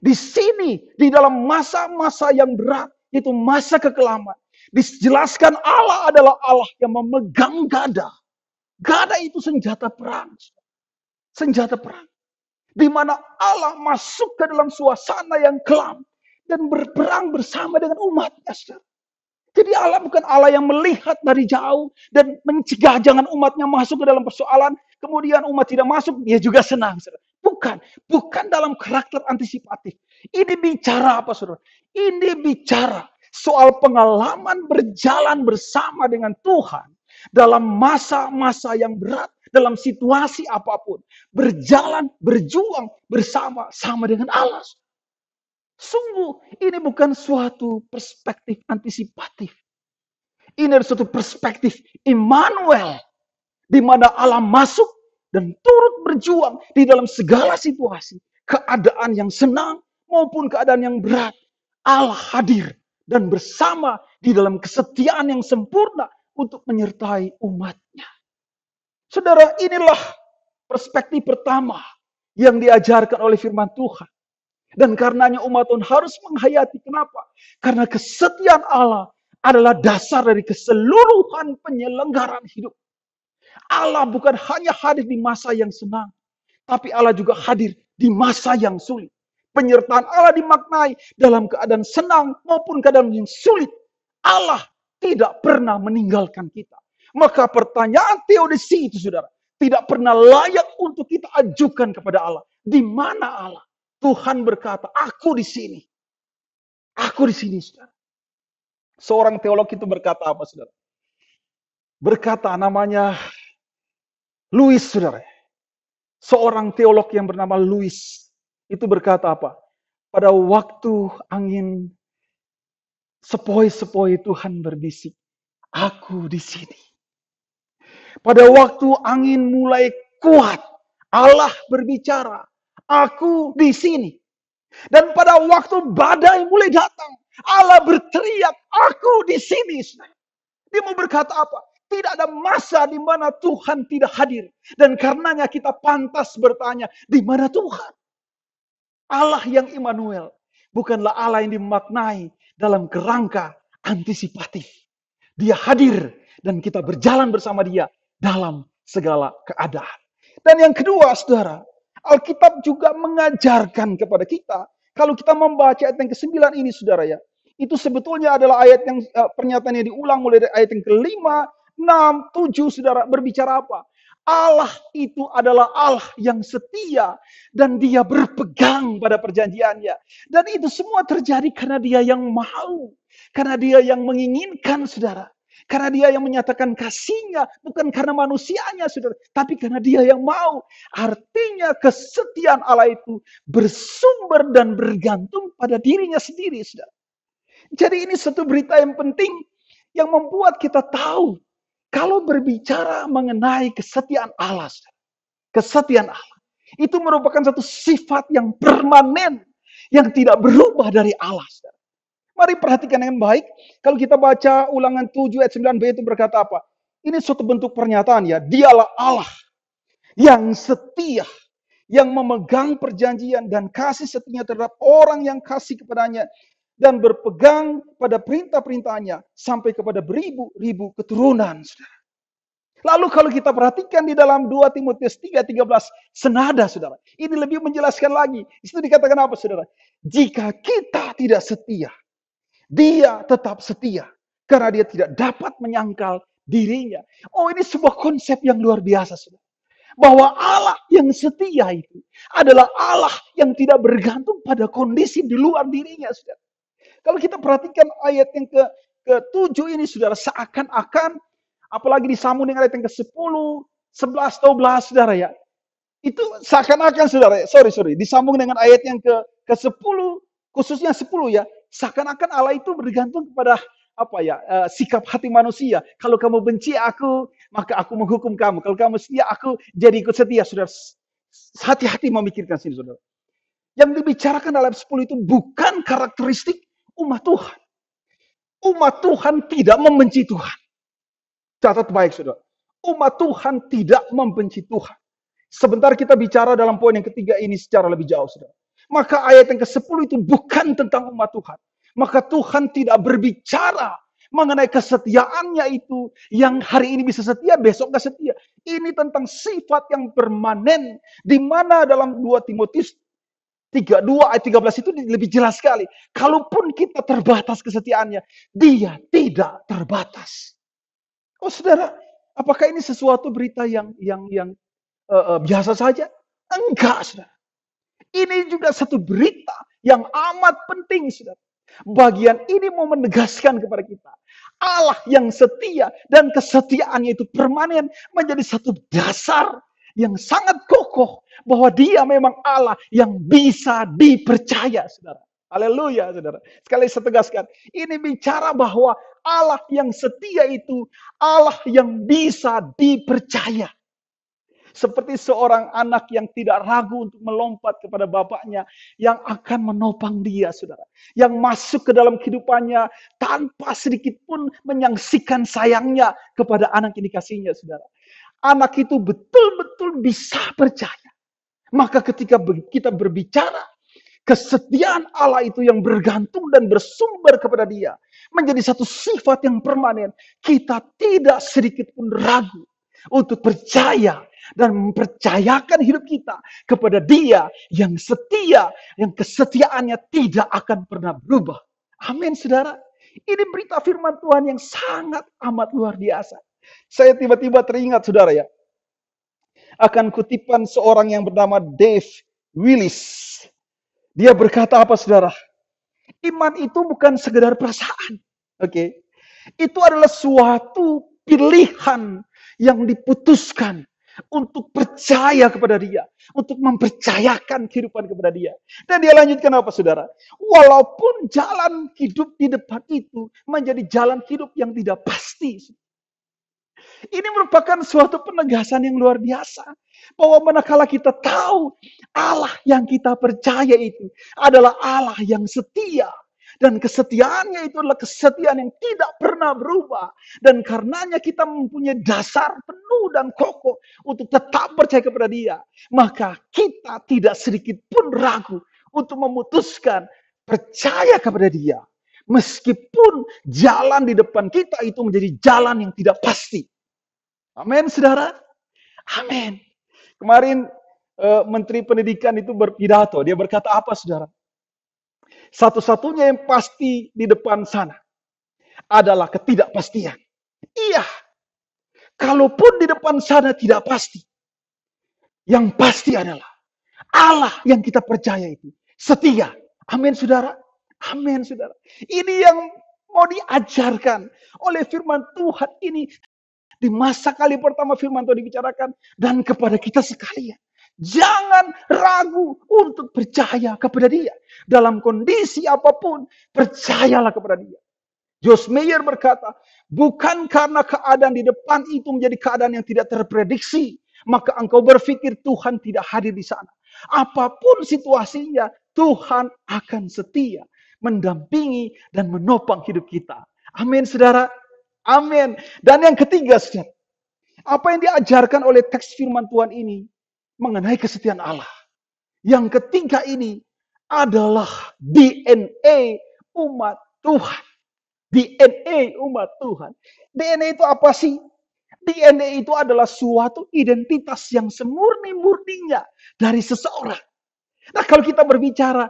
Di sini, di dalam masa-masa yang berat, itu masa kekelaman. Dijelaskan Allah adalah Allah yang memegang gada. Gada itu senjata perang. Senjata perang. Di mana Allah masuk ke dalam suasana yang kelam. Dan berperang bersama dengan umatnya. Jadi Allah bukan Allah yang melihat dari jauh dan mencegah jangan umatnya masuk ke dalam persoalan. Kemudian umat tidak masuk, dia juga senang. Bukan. Bukan dalam karakter antisipatif. Ini bicara apa, saudara? Ini bicara soal pengalaman berjalan bersama dengan Tuhan. Dalam masa-masa yang berat. Dalam situasi apapun. Berjalan, berjuang bersama-sama dengan Allah. Sungguh, ini bukan suatu perspektif antisipatif. Ini adalah suatu perspektif Immanuel. Di mana Allah masuk dan turut berjuang di dalam segala situasi. Keadaan yang senang maupun keadaan yang berat. Allah hadir dan bersama di dalam kesetiaan yang sempurna untuk menyertai umatnya. Saudara, inilah perspektif pertama yang diajarkan oleh firman Tuhan. Dan karenanya umat Tuhan harus menghayati. Kenapa? Karena kesetiaan Allah adalah dasar dari keseluruhan penyelenggaraan hidup. Allah bukan hanya hadir di masa yang senang. Tapi Allah juga hadir di masa yang sulit. Penyertaan Allah dimaknai dalam keadaan senang maupun keadaan yang sulit. Allah tidak pernah meninggalkan kita. Maka pertanyaan teodisi itu, saudara, tidak pernah layak untuk kita ajukan kepada Allah. Di mana Allah? Tuhan berkata, aku di sini. Aku di sini, saudara. Seorang teolog itu berkata apa, saudara? Berkata namanya Louis, saudara. Seorang teolog yang bernama Louis. Itu berkata apa? Pada waktu angin sepoi-sepoi Tuhan berbisik. Aku di sini. Pada waktu angin mulai kuat. Allah berbicara. Aku di sini. Dan pada waktu badai mulai datang, Allah berteriak, aku di sini. Dia mau berkata apa? Tidak ada masa di mana Tuhan tidak hadir. Dan karenanya kita pantas bertanya, di mana Tuhan? Allah yang Immanuel. bukanlah Allah yang dimaknai dalam kerangka antisipatif. Dia hadir dan kita berjalan bersama dia dalam segala keadaan. Dan yang kedua, saudara, Alkitab juga mengajarkan kepada kita, kalau kita membaca ayat yang ke-9 ini, saudara ya, itu sebetulnya adalah ayat yang pernyataan yang diulang mulai dari ayat yang ke-5, 6, 7, saudara, berbicara apa? Allah itu adalah Allah yang setia dan dia berpegang pada perjanjiannya. Dan itu semua terjadi karena dia yang mau. Karena dia yang menginginkan, saudara. Karena dia yang menyatakan kasihnya, bukan karena manusianya, saudara. Tapi karena dia yang mau. Artinya kesetiaan Allah itu bersumber dan bergantung pada dirinya sendiri, saudara. Jadi ini satu berita yang penting yang membuat kita tahu. Kalau berbicara mengenai kesetiaan Allah, kesetiaan Allah, itu merupakan satu sifat yang permanen, yang tidak berubah dari Allah. Mari perhatikan dengan baik, kalau kita baca Ulangan 7 ayat 9b itu berkata apa? Ini suatu bentuk pernyataan ya, dialah Allah yang setia, yang memegang perjanjian dan kasih setianya terhadap orang yang kasih kepadanya, dan berpegang pada perintah-perintahnya sampai kepada beribu-ribu keturunan. Saudara. Lalu kalau kita perhatikan di dalam 2 Timotius 3:13 senada, saudara. Ini lebih menjelaskan lagi. Itu dikatakan apa, saudara? Jika kita tidak setia, dia tetap setia. Karena dia tidak dapat menyangkal dirinya. Oh, ini sebuah konsep yang luar biasa, saudara. Bahwa Allah yang setia itu adalah Allah yang tidak bergantung pada kondisi di luar dirinya, saudara. Kalau kita perhatikan ayat yang ke-7 ini, saudara, seakan-akan, apalagi disambung dengan ayat yang ke-10, 11, 12, saudara ya. Itu seakan-akan, saudara, disambung dengan ayat yang ke-10, khususnya 10 ya, seakan-akan Allah itu bergantung kepada sikap hati manusia. Kalau kamu benci aku, maka aku menghukum kamu. Kalau kamu setia, aku jadi ikut setia, saudara. Hati-hati memikirkan sini, saudara. Yang dibicarakan dalam 10 itu bukan karakteristik umat Tuhan. Umat Tuhan tidak membenci Tuhan. Catat baik, saudara. Umat Tuhan tidak membenci Tuhan. Sebentar kita bicara dalam poin yang ketiga ini secara lebih jauh, saudara. Maka ayat yang ke-10 itu bukan tentang umat Tuhan. Maka Tuhan tidak berbicara mengenai kesetiaannya itu. Yang hari ini bisa setia, besok gak setia. Ini tentang sifat yang permanen. Di mana dalam 2 Timotius 3:2 ayat 13 itu lebih jelas sekali. Kalaupun kita terbatas kesetiaannya, dia tidak terbatas. Oh saudara, apakah ini sesuatu berita yang biasa saja? Enggak, saudara. Ini juga satu berita yang amat penting, saudara. Bagian ini mau menegaskan kepada kita. Allah yang setia dan kesetiaannya itu permanen menjadi satu dasar yang sangat kokoh bahwa dia memang Allah yang bisa dipercaya, saudara. Haleluya, saudara. Sekali saya tegaskan, ini bicara bahwa Allah yang setia itu Allah yang bisa dipercaya. Seperti seorang anak yang tidak ragu untuk melompat kepada bapaknya yang akan menopang dia, saudara. Yang masuk ke dalam kehidupannya tanpa sedikit pun menyaksikan sayangnya kepada anak yang dikasihnya, saudara. Anak itu betul-betul bisa percaya. Maka ketika kita berbicara, kesetiaan Allah itu yang bergantung dan bersumber kepada dia. Menjadi satu sifat yang permanen. Kita tidak sedikit pun ragu untuk percaya dan mempercayakan hidup kita kepada dia yang setia. Yang kesetiaannya tidak akan pernah berubah. Amin, saudara. Ini berita firman Tuhan yang sangat amat luar biasa. Saya tiba-tiba teringat, saudara ya, akan kutipan seorang yang bernama Dave Willis. Dia berkata apa, saudara? Iman itu bukan sekedar perasaan. Oke. Itu adalah suatu pilihan yang diputuskan untuk percaya kepada dia. Untuk mempercayakan kehidupan kepada dia. Dan dia lanjutkan apa, saudara? Walaupun jalan hidup di depan itu menjadi jalan hidup yang tidak pasti. Ini merupakan suatu penegasan yang luar biasa. Bahwa manakala kita tahu Allah yang kita percaya itu adalah Allah yang setia. Dan kesetiaannya itu adalah kesetiaan yang tidak pernah berubah. Dan karenanya kita mempunyai dasar penuh dan kokoh untuk tetap percaya kepada dia. Maka kita tidak sedikit pun ragu untuk memutuskan percaya kepada Dia. Meskipun jalan di depan kita itu menjadi jalan yang tidak pasti. Amin, saudara. Amin. Kemarin Menteri Pendidikan itu berpidato. Dia berkata apa, saudara? Satu-satunya yang pasti di depan sana adalah ketidakpastian. Iya. Kalaupun di depan sana tidak pasti, yang pasti adalah Allah yang kita percaya itu setia. Amin, saudara. Amin, saudara. Ini yang mau diajarkan oleh firman Tuhan ini. Di masa kali pertama firman Tuhan dibicarakan. Dan kepada kita sekalian. Jangan ragu untuk percaya kepada Dia. Dalam kondisi apapun, percayalah kepada Dia. Joyce Meyer berkata, bukan karena keadaan di depan itu menjadi keadaan yang tidak terprediksi, maka engkau berpikir Tuhan tidak hadir di sana. Apapun situasinya, Tuhan akan setia mendampingi dan menopang hidup kita. Amin, saudara. Amin. Dan yang ketiga, saudara, apa yang diajarkan oleh teks firman Tuhan ini mengenai kesetiaan Allah. Yang ketiga ini adalah DNA umat Tuhan. DNA umat Tuhan. DNA itu apa sih? DNA itu adalah suatu identitas yang semurni-murninya dari seseorang. Nah, kalau kita berbicara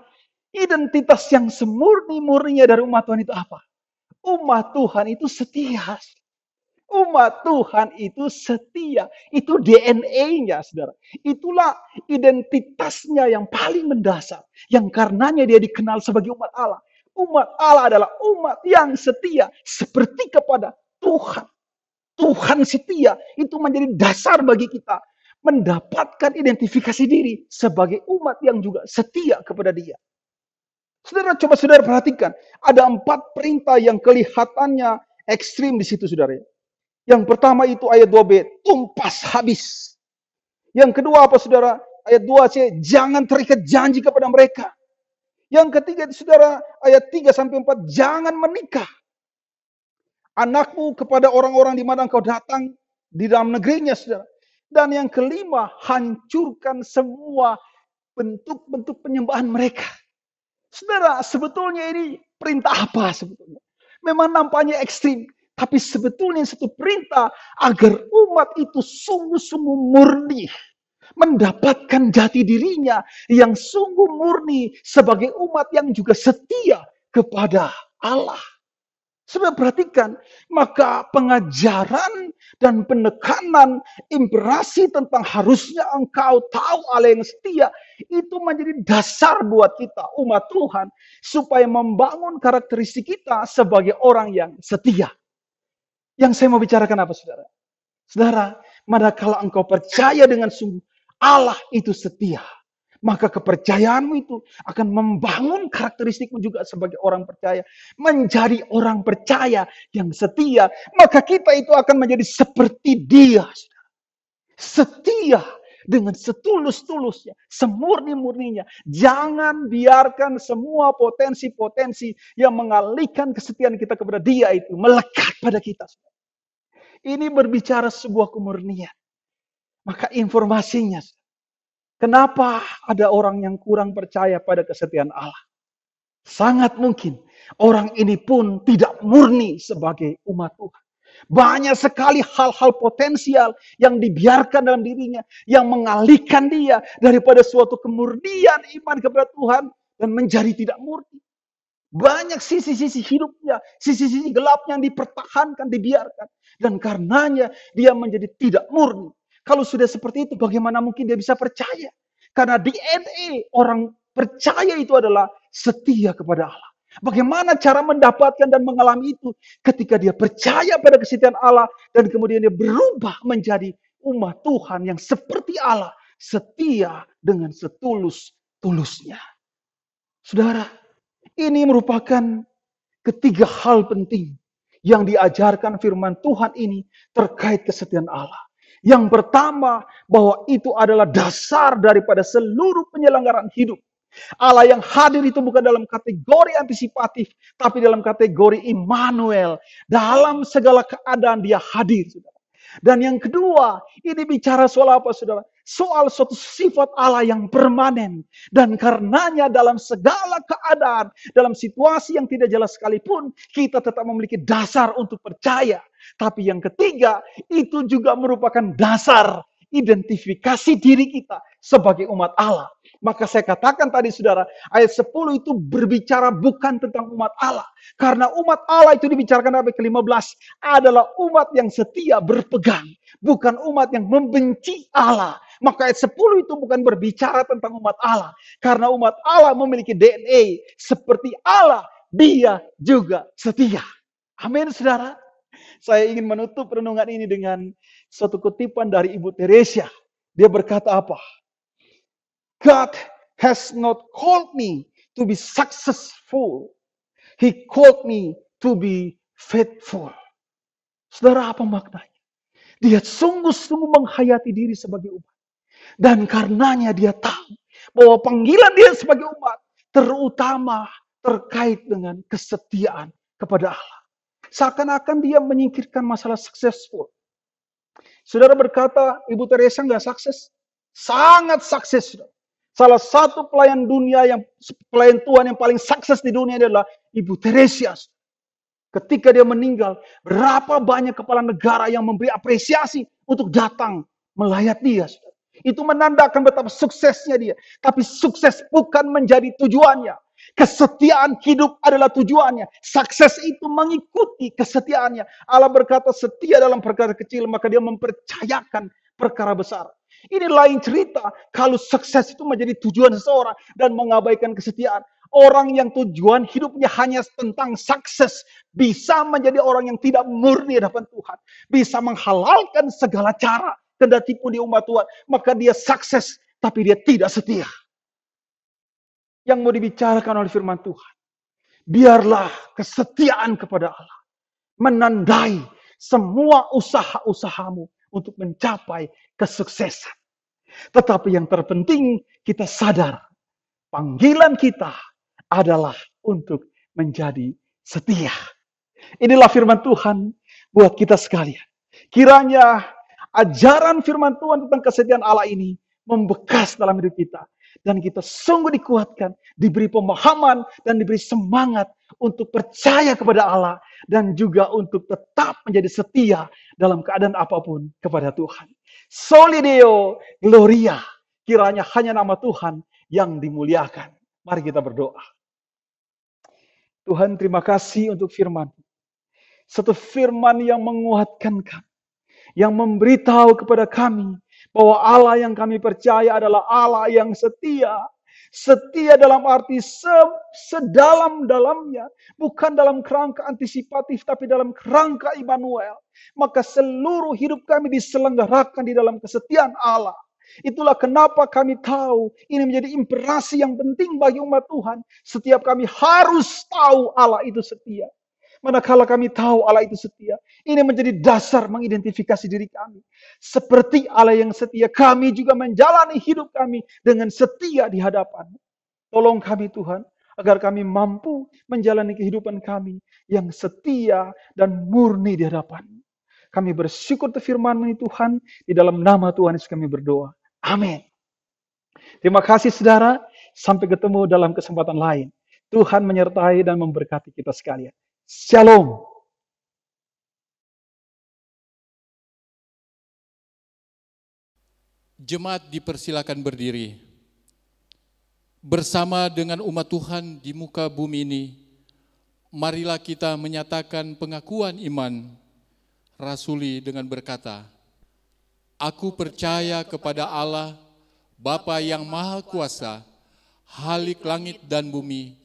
identitas yang semurni-murninya dari umat Tuhan itu apa? Umat Tuhan itu setia. Umat Tuhan itu setia. Itu DNA-nya, saudara. Itulah identitasnya yang paling mendasar. Yang karenanya dia dikenal sebagai umat Allah. Umat Allah adalah umat yang setia. Seperti kepada Tuhan. Tuhan setia. Itu menjadi dasar bagi kita. Mendapatkan identifikasi diri sebagai umat yang juga setia kepada Dia. Saudara, coba saudara perhatikan. Ada 4 perintah yang kelihatannya ekstrim di situ, saudara. Yang pertama itu ayat 2b, tumpas habis. Yang kedua apa, saudara? Ayat 2c, jangan terikat janji kepada mereka. Yang ketiga, saudara, ayat 3-4, jangan menikah anakmu kepada orang-orang di mana engkau datang di dalam negerinya, saudara. Dan yang kelima, hancurkan semua bentuk-bentuk penyembahan mereka. Saudara, sebetulnya ini perintah apa sebetulnya? Memang nampaknya ekstrim. Tapi sebetulnya satu perintah agar umat itu sungguh-sungguh murni. Mendapatkan jati dirinya yang sungguh murni sebagai umat yang juga setia kepada Allah. Saudara perhatikan, maka pengajaran dan penekanan impresi tentang harusnya engkau tahu Allah yang setia, itu menjadi dasar buat kita, umat Tuhan, supaya membangun karakteristik kita sebagai orang yang setia. Yang saya mau bicarakan apa, saudara? Saudara, manakala engkau percaya dengan sungguh, Allah itu setia. Maka kepercayaanmu itu akan membangun karakteristikmu juga sebagai orang percaya. Menjadi orang percaya yang setia. Maka kita itu akan menjadi seperti Dia. Setia dengan setulus-tulusnya. Semurni-murninya. Jangan biarkan semua potensi-potensi yang mengalihkan kesetiaan kita kepada Dia itu melekat pada kita. Ini berbicara sebuah kemurnian. Maka informasinya, kenapa ada orang yang kurang percaya pada kesetiaan Allah? Sangat mungkin orang ini pun tidak murni sebagai umat Tuhan. Banyak sekali hal-hal potensial yang dibiarkan dalam dirinya, yang mengalihkan dia daripada suatu kemurnian iman kepada Tuhan dan menjadi tidak murni. Banyak sisi-sisi hidupnya, sisi-sisi gelapnya yang dipertahankan, dibiarkan. Dan karenanya dia menjadi tidak murni. Kalau sudah seperti itu, bagaimana mungkin dia bisa percaya? Karena DNA orang percaya itu adalah setia kepada Allah. Bagaimana cara mendapatkan dan mengalami itu? Ketika dia percaya pada kesetiaan Allah dan kemudian dia berubah menjadi umat Tuhan yang seperti Allah, setia dengan setulus-tulusnya. Saudara, ini merupakan ketiga hal penting yang diajarkan firman Tuhan ini terkait kesetiaan Allah. Yang pertama, bahwa itu adalah dasar daripada seluruh penyelenggaraan hidup. Allah yang hadir itu bukan dalam kategori antisipatif, tapi dalam kategori Immanuel. Dalam segala keadaan dia hadir, saudara. Dan yang kedua, ini bicara soal apa, saudara? soal suatu sifat Allah yang permanen. Dan karenanya dalam segala keadaan, dalam situasi yang tidak jelas sekalipun, kita tetap memiliki dasar untuk percaya. Tapi yang ketiga, itu juga merupakan dasar identifikasi diri kita sebagai umat Allah. Maka saya katakan tadi saudara, ayat 10 itu berbicara bukan tentang umat Allah. Karena umat Allah itu dibicarakan ayat ke-15 adalah umat yang setia berpegang. Bukan umat yang membenci Allah. Maka ayat 10 itu bukan berbicara tentang umat Allah. Karena umat Allah memiliki DNA. Seperti Allah, dia juga setia. Amin saudara. Saya ingin menutup renungan ini dengan suatu kutipan dari Ibu Teresia. Dia berkata apa? God has not called me to be successful. He called me to be faithful. Saudara, apa maknanya? Dia sungguh-sungguh menghayati diri sebagai umat. Dan karenanya dia tahu bahwa panggilan dia sebagai umat terutama terkait dengan kesetiaan kepada Allah. Seakan-akan dia menyingkirkan masalah successful. Saudara berkata, Ibu Teresa nggak sukses? Sangat sukses. Salah satu pelayan Tuhan yang paling sukses di dunia adalah Ibu Teresa. Ketika dia meninggal, berapa banyak kepala negara yang memberi apresiasi untuk datang melayat dia. Itu menandakan betapa suksesnya dia. Tapi sukses bukan menjadi tujuannya. Kesetiaan hidup adalah tujuannya. Sukses itu mengikuti kesetiaannya. Allah berkata setia dalam perkara kecil, maka dia mempercayakan perkara besar. Ini lain cerita kalau sukses itu menjadi tujuan seseorang dan mengabaikan kesetiaan. Orang yang tujuan hidupnya hanya tentang sukses bisa menjadi orang yang tidak murni di hadapan Tuhan. Bisa menghalalkan segala cara kendati pun di umat Tuhan. Maka dia sukses tapi dia tidak setia. Yang mau dibicarakan oleh firman Tuhan. Biarlah kesetiaan kepada Allah menandai semua usaha-usahamu untuk mencapai kesuksesan. Tetapi yang terpenting kita sadar panggilan kita adalah untuk menjadi setia. Inilah firman Tuhan buat kita sekalian. Kiranya ajaran firman Tuhan tentang kesetiaan Allah ini membekas dalam hidup kita. Dan kita sungguh dikuatkan, diberi pemahaman dan diberi semangat untuk percaya kepada Allah. Dan juga untuk tetap menjadi setia dalam keadaan apapun kepada Tuhan. Soli Deo Gloria. Kiranya hanya nama Tuhan yang dimuliakan. Mari kita berdoa. Tuhan, terima kasih untuk firman. Satu firman yang menguatkan kami. Yang memberitahu kepada kami bahwa Allah yang kami percaya adalah Allah yang setia. Setia dalam arti sedalam-dalamnya. Bukan dalam kerangka antisipatif, tapi dalam kerangka Immanuel. Maka seluruh hidup kami diselenggarakan di dalam kesetiaan Allah. Itulah kenapa kami tahu ini menjadi imperasi yang penting bagi umat Tuhan. Setiap kami harus tahu Allah itu setia. Manakala kami tahu Allah itu setia, ini menjadi dasar mengidentifikasi diri kami. Seperti Allah yang setia, kami juga menjalani hidup kami dengan setia di hadapan. Tolong kami Tuhan, agar kami mampu menjalani kehidupan kami yang setia dan murni di hadapan. Kami bersyukur untuk firman-Mu ini Tuhan, di dalam nama Tuhan Yesus kami berdoa. Amin. Terima kasih saudara, sampai ketemu dalam kesempatan lain. Tuhan menyertai dan memberkati kita sekalian. Shalom. Jemaat dipersilakan berdiri. Bersama dengan umat Tuhan di muka bumi ini, marilah kita menyatakan pengakuan iman rasuli dengan berkata, Aku percaya kepada Allah, Bapa yang Maha Kuasa, Halik langit dan bumi,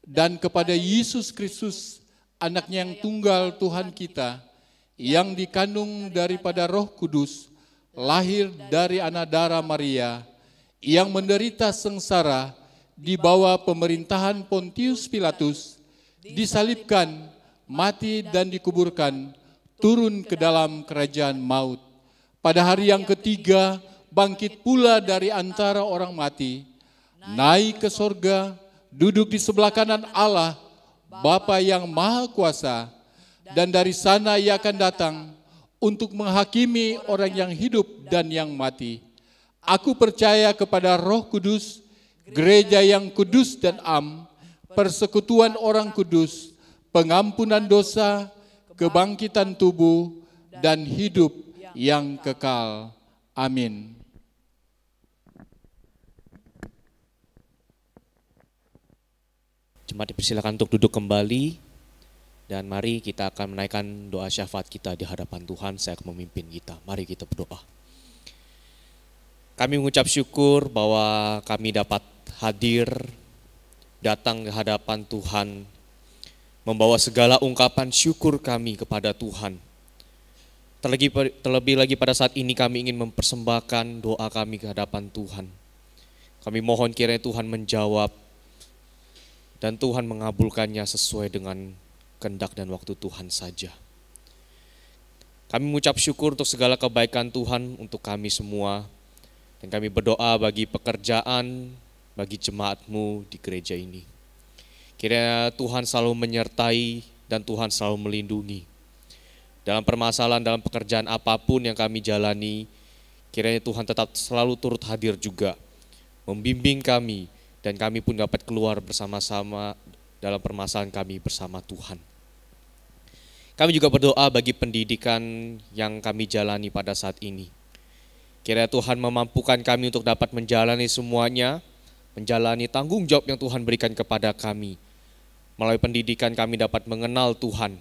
dan kepada Yesus Kristus, Anak-Nya yang tunggal Tuhan kita, yang dikandung daripada Roh Kudus, lahir dari anak darah Maria, yang menderita sengsara di bawah pemerintahan Pontius Pilatus, disalibkan, mati dan dikuburkan, turun ke dalam kerajaan maut. Pada hari yang ketiga, bangkit pula dari antara orang mati, naik ke sorga, duduk di sebelah kanan Allah, Bapa yang Maha Kuasa, dan dari sana Ia akan datang untuk menghakimi orang yang hidup dan yang mati. Aku percaya kepada Roh Kudus, gereja yang kudus dan am, persekutuan orang kudus, pengampunan dosa, kebangkitan tubuh, dan hidup yang kekal. Amin. Jemaat dipersilakan untuk duduk kembali dan mari kita akan menaikkan doa syafaat kita di hadapan Tuhan. Saya akan memimpin kita. Mari kita berdoa. Kami mengucap syukur bahwa kami dapat hadir, datang ke hadapan Tuhan, membawa segala ungkapan syukur kami kepada Tuhan. Terlebih lagi pada saat ini kami ingin mempersembahkan doa kami ke hadapan Tuhan. Kami mohon kiranya Tuhan menjawab dan Tuhan mengabulkannya sesuai dengan kehendak dan waktu Tuhan saja. Kami mengucap syukur untuk segala kebaikan Tuhan untuk kami semua. Dan kami berdoa bagi pekerjaan, bagi jemaat-Mu di gereja ini. Kiranya Tuhan selalu menyertai dan Tuhan selalu melindungi. Dalam permasalahan, dalam pekerjaan apapun yang kami jalani, kiranya Tuhan tetap selalu turut hadir juga, membimbing kami, dan kami pun dapat keluar bersama-sama dalam permasalahan kami bersama Tuhan. Kami juga berdoa bagi pendidikan yang kami jalani pada saat ini. Kiranya Tuhan memampukan kami untuk dapat menjalani semuanya, menjalani tanggung jawab yang Tuhan berikan kepada kami. Melalui pendidikan kami dapat mengenal Tuhan.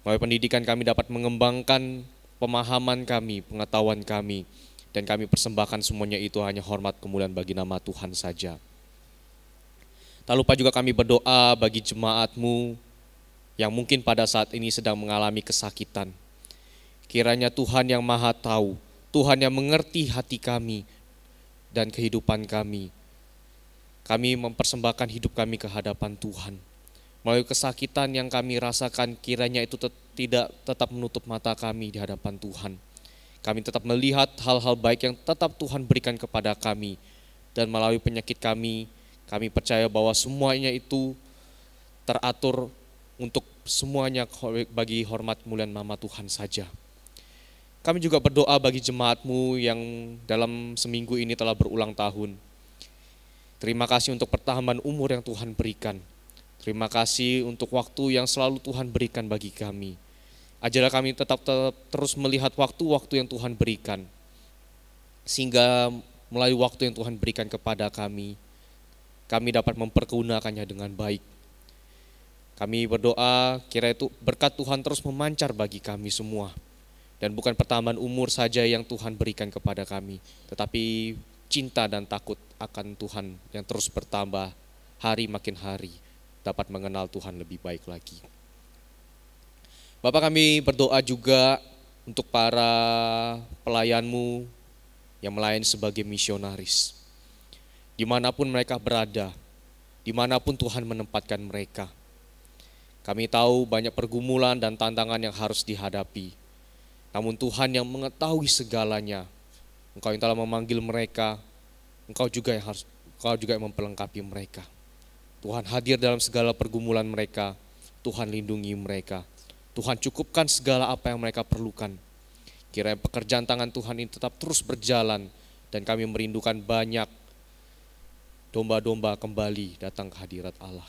Melalui pendidikan kami dapat mengembangkan pemahaman kami, pengetahuan kami. Dan kami persembahkan semuanya itu hanya hormat kemuliaan bagi nama Tuhan saja. Tak lupa juga kami berdoa bagi jemaat-Mu yang mungkin pada saat ini sedang mengalami kesakitan. Kiranya Tuhan yang Maha Tahu, Tuhan yang mengerti hati kami dan kehidupan kami. Kami mempersembahkan hidup kami ke hadapan Tuhan. Melalui kesakitan yang kami rasakan, kiranya itu tidak tetap menutup mata kami di hadapan Tuhan. Kami tetap melihat hal-hal baik yang tetap Tuhan berikan kepada kami. Dan melalui penyakit kami percaya bahwa semuanya itu teratur untuk semuanya bagi hormat kemuliaan nama Tuhan saja. Kami juga berdoa bagi jemaat-Mu yang dalam seminggu ini telah berulang tahun. Terima kasih untuk pertambahan umur yang Tuhan berikan. Terima kasih untuk waktu yang selalu Tuhan berikan bagi kami. Ajarlah kami tetap terus melihat waktu-waktu yang Tuhan berikan. Sehingga melalui waktu yang Tuhan berikan kepada kami dapat mempergunakannya dengan baik. Kami berdoa kiranya itu berkat Tuhan terus memancar bagi kami semua. Dan bukan pertambahan umur saja yang Tuhan berikan kepada kami, tetapi cinta dan takut akan Tuhan yang terus bertambah hari makin hari, dapat mengenal Tuhan lebih baik lagi. Bapak, kami berdoa juga untuk para pelayan-Mu yang melayani sebagai misionaris. Dimanapun mereka berada, dimanapun Tuhan menempatkan mereka. Kami tahu banyak pergumulan dan tantangan yang harus dihadapi. Namun Tuhan yang mengetahui segalanya, Engkau yang telah memanggil mereka, Engkau juga yang memperlengkapi mereka. Tuhan hadir dalam segala pergumulan mereka, Tuhan lindungi mereka. Tuhan cukupkan segala apa yang mereka perlukan. Kiranya pekerjaan tangan Tuhan ini tetap terus berjalan dan kami merindukan banyak domba-domba kembali datang ke hadirat Allah.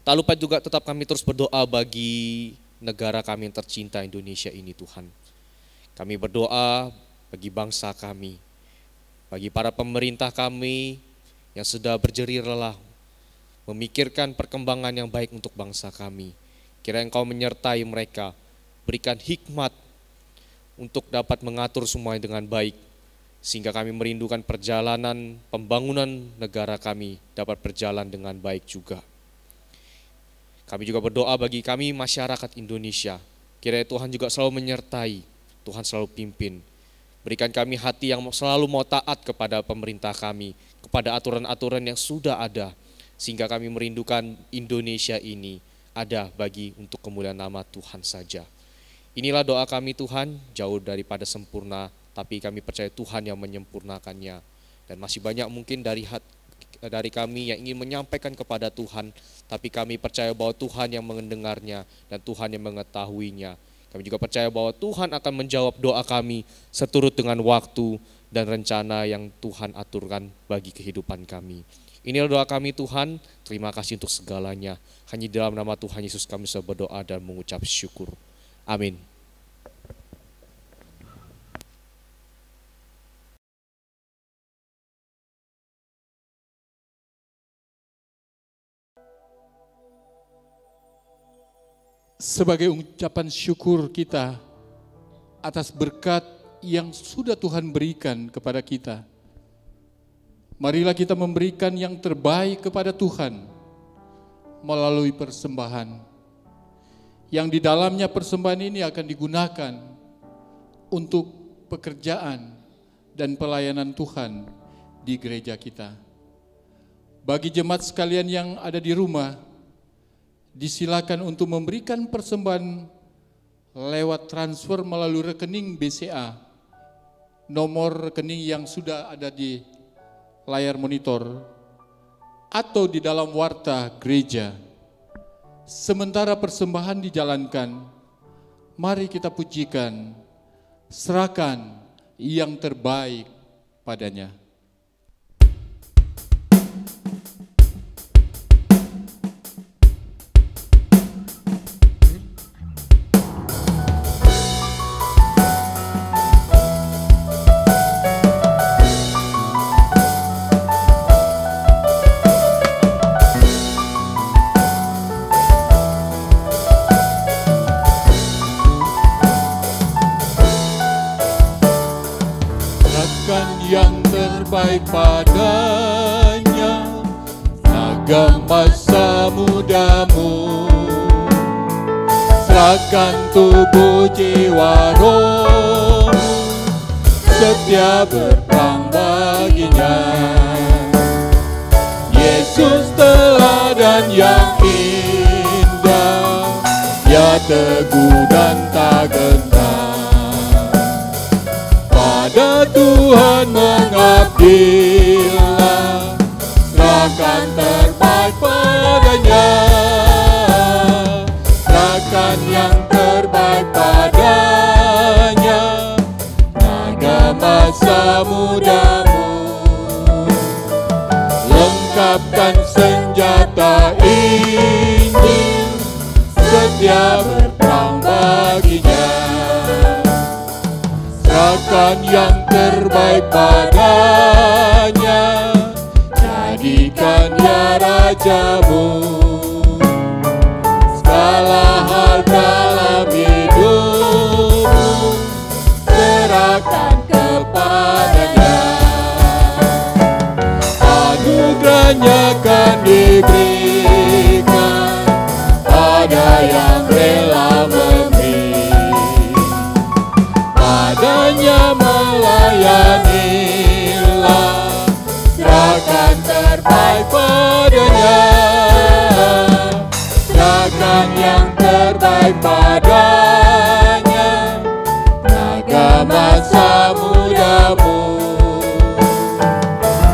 Tak lupa juga tetap kami terus berdoa bagi negara kami yang tercinta Indonesia ini Tuhan. Kami berdoa bagi bangsa kami, bagi para pemerintah kami yang sudah berjerih lelah memikirkan perkembangan yang baik untuk bangsa kami. Kiranya Engkau menyertai mereka, berikan hikmat untuk dapat mengatur semuanya dengan baik, sehingga kami merindukan perjalanan pembangunan negara kami dapat berjalan dengan baik juga. Kami juga berdoa bagi kami masyarakat Indonesia. Kiranya Tuhan juga selalu menyertai, Tuhan selalu pimpin. Berikan kami hati yang selalu mau taat kepada pemerintah kami, kepada aturan-aturan yang sudah ada. Sehingga kami merindukan Indonesia ini ada bagi untuk kemuliaan nama Tuhan saja. Inilah doa kami Tuhan, jauh daripada sempurna, tapi kami percaya Tuhan yang menyempurnakannya. Dan masih banyak mungkin dari kami yang ingin menyampaikan kepada Tuhan, tapi kami percaya bahwa Tuhan yang mendengarnya dan Tuhan yang mengetahuinya. Kami juga percaya bahwa Tuhan akan menjawab doa kami seturut dengan waktu dan rencana yang Tuhan aturkan bagi kehidupan kami. Inilah doa kami Tuhan, terima kasih untuk segalanya. Hanya di dalam nama Tuhan Yesus kami sudah berdoa dan mengucap syukur. Amin. Sebagai ucapan syukur kita atas berkat yang sudah Tuhan berikan kepada kita, marilah kita memberikan yang terbaik kepada Tuhan melalui persembahan, yang di dalamnya persembahan ini akan digunakan untuk pekerjaan dan pelayanan Tuhan di gereja kita. Bagi jemaat sekalian yang ada di rumah, disilakan untuk memberikan persembahan lewat transfer melalui rekening BCA, nomor rekening yang sudah ada di layar monitor, atau di dalam warta gereja. Sementara persembahan dijalankan, mari kita pujikan, serahkan yang terbaik padanya. Yang terbaik padanya, naga masa mudamu, serahkan tubuh jiwa rohmu, setia berperang baginya. Yesus teladan yang indah, ya teguh dan tak gentar. Pada Tuhan mengabdilah, serahkan terbaik padanya, serahkan yang terbaik padanya, naga masa mudamu. Lengkapkan senjata ini, setia berperang baginya. Serahkan yang terbaik padanya, jadikannya rajamu. Segala hal dalam hidupmu, serahkan kepadanya. Anugerahnya akan diberikan pada yang rela memberi. Padanya melayanilah, serahkan terbaik padanya, serahkan yang terbaik padanya, naga masa mudamu.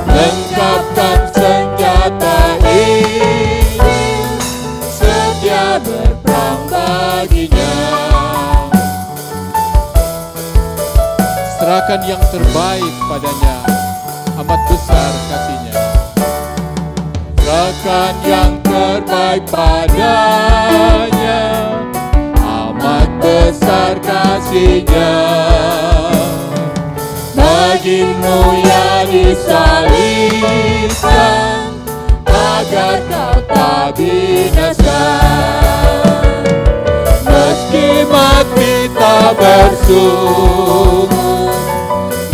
Lengkapkan senjata ini, setia berperang baginya. Serahkan yang terbaik padanya, amat besar kasih-Nya. Serahkan yang terbaik padanya, amat besar kasih-Nya. Bagimu ya disalibkan, agar kau tak binasa. Meski mati tak bersungguh,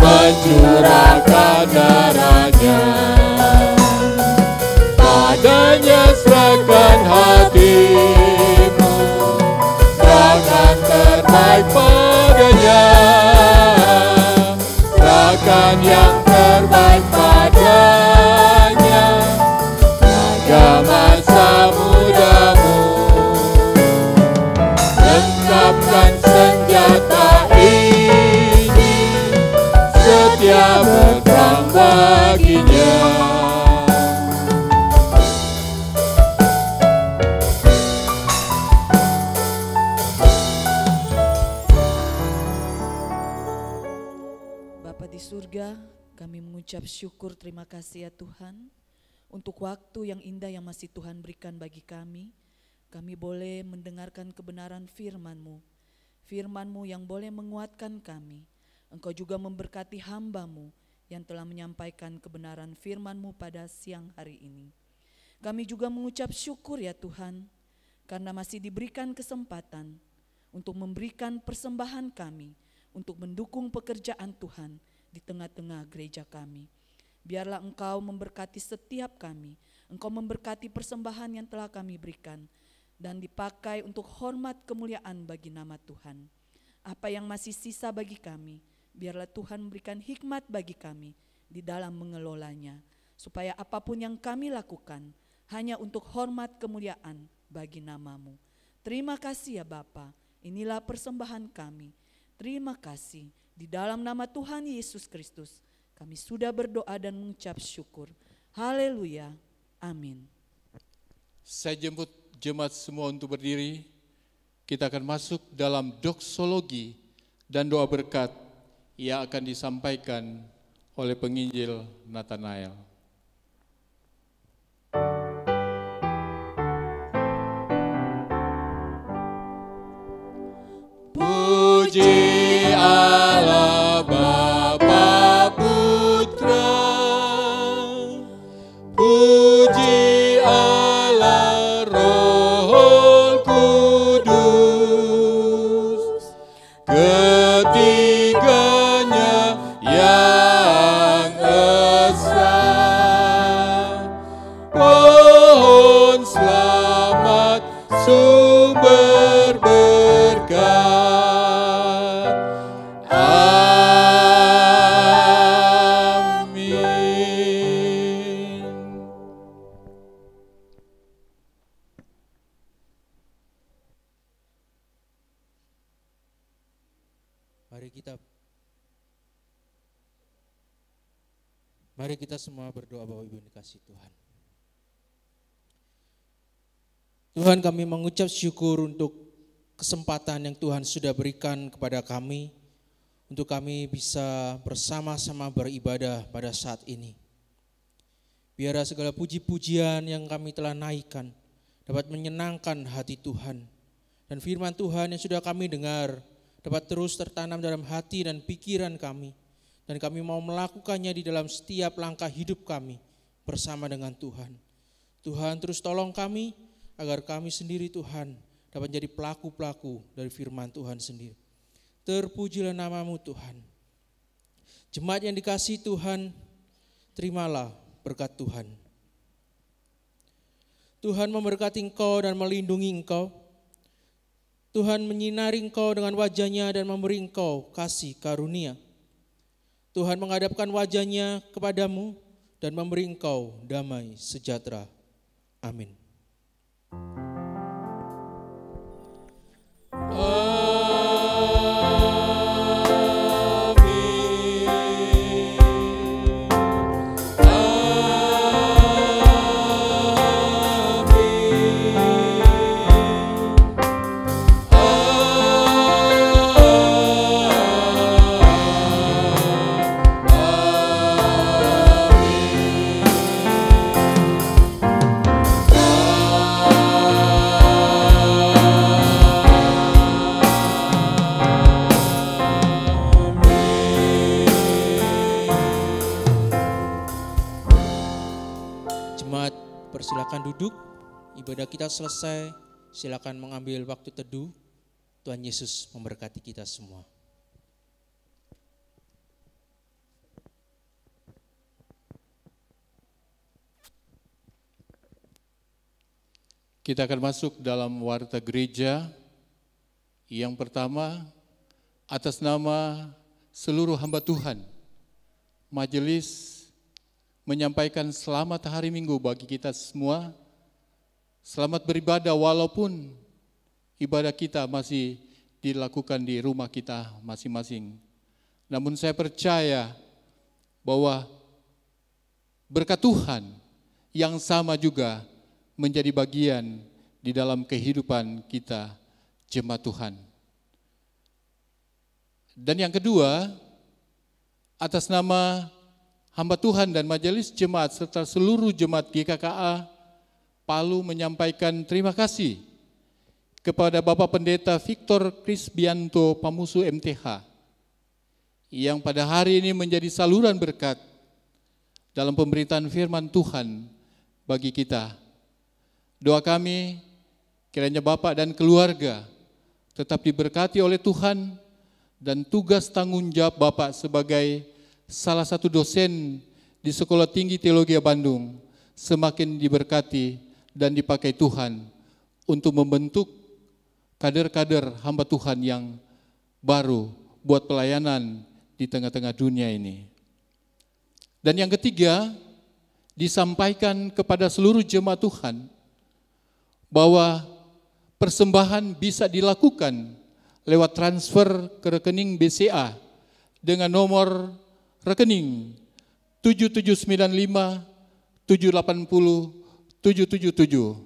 mencurahkan darahnya. Padanya serahkan hatimu, serahkan terbaik padanya, serahkan yang terbaik padanya, naga masa mudamu. Lengkapkan senjata ini, setia berperang baginya. surga, kami mengucap syukur terima kasih ya Tuhan untuk waktu yang indah yang masih Tuhan berikan bagi kami. Kami boleh mendengarkan kebenaran firman-Mu. Firman-Mu yang boleh menguatkan kami. Engkau juga memberkati hamba-Mu yang telah menyampaikan kebenaran firman-Mu pada siang hari ini. Kami juga mengucap syukur ya Tuhan, karena masih diberikan kesempatan untuk memberikan persembahan kami, untuk mendukung pekerjaan Tuhan di tengah-tengah gereja kami. Biarlah Engkau memberkati setiap kami, Engkau memberkati persembahan yang telah kami berikan, dan dipakai untuk hormat kemuliaan bagi nama Tuhan. Apa yang masih sisa bagi kami, biarlah Tuhan memberikan hikmat bagi kami di dalam mengelolanya, supaya apapun yang kami lakukan hanya untuk hormat kemuliaan bagi nama-Mu. Terima kasih ya Bapa, inilah persembahan kami. Terima kasih, di dalam nama Tuhan Yesus Kristus kami sudah berdoa dan mengucap syukur. Haleluya, amin. Saya jemput jemaat semua untuk berdiri. Kita akan masuk dalam doksologi dan doa berkat yang akan disampaikan oleh penginjil Nathanael. Puji Allah Bapa Putra, puji Allah Roh Kudus, ketiganya yang esa. Pohon selamat sumber berkat. Mari kita semua berdoa Bapak Ibu yang dikasihi Tuhan. Tuhan, kami mengucap syukur untuk kesempatan yang Tuhan sudah berikan kepada kami untuk kami bisa bersama-sama beribadah pada saat ini. Biar segala puji-pujian yang kami telah naikkan dapat menyenangkan hati Tuhan, dan firman Tuhan yang sudah kami dengar dapat terus tertanam dalam hati dan pikiran kami. Dan kami mau melakukannya di dalam setiap langkah hidup kami bersama dengan Tuhan. Tuhan terus tolong kami agar kami sendiri Tuhan dapat menjadi pelaku-pelaku dari firman Tuhan sendiri. Terpujilah nama-Mu Tuhan. Jemaat yang dikasihi Tuhan, terimalah berkat Tuhan. Tuhan memberkati engkau dan melindungi engkau. Tuhan menyinari engkau dengan wajah-Nya dan memberi engkau kasih karunia. Tuhan menghadapkan wajah-Nya kepadamu dan memberi engkau damai sejahtera. Amin. Silakan duduk, ibadah kita selesai, silakan mengambil waktu teduh. Tuhan Yesus memberkati kita semua. Kita akan masuk dalam warta gereja. Yang pertama, atas nama seluruh hamba Tuhan, majelis menyampaikan selamat hari Minggu bagi kita semua. Selamat beribadah walaupun ibadah kita masih dilakukan di rumah kita masing-masing. Namun saya percaya bahwa berkat Tuhan yang sama juga menjadi bagian di dalam kehidupan kita jemaat Tuhan. Dan yang kedua, atas nama hamba Tuhan dan majelis jemaat serta seluruh jemaat GKKA Palu menyampaikan terima kasih kepada Bapak Pendeta Victor Krisbianto Pamusu MTH yang pada hari ini menjadi saluran berkat dalam pemberitaan firman Tuhan bagi kita. Doa kami kiranya Bapak dan keluarga tetap diberkati oleh Tuhan dan tugas tanggung jawab Bapak sebagai salah satu dosen di Sekolah Tinggi Teologi Bandung semakin diberkati dan dipakai Tuhan untuk membentuk kader-kader hamba Tuhan yang baru buat pelayanan di tengah-tengah dunia ini. Dan yang ketiga, disampaikan kepada seluruh jemaat Tuhan bahwa persembahan bisa dilakukan lewat transfer ke rekening BCA dengan nomor rekening 7795 780 777,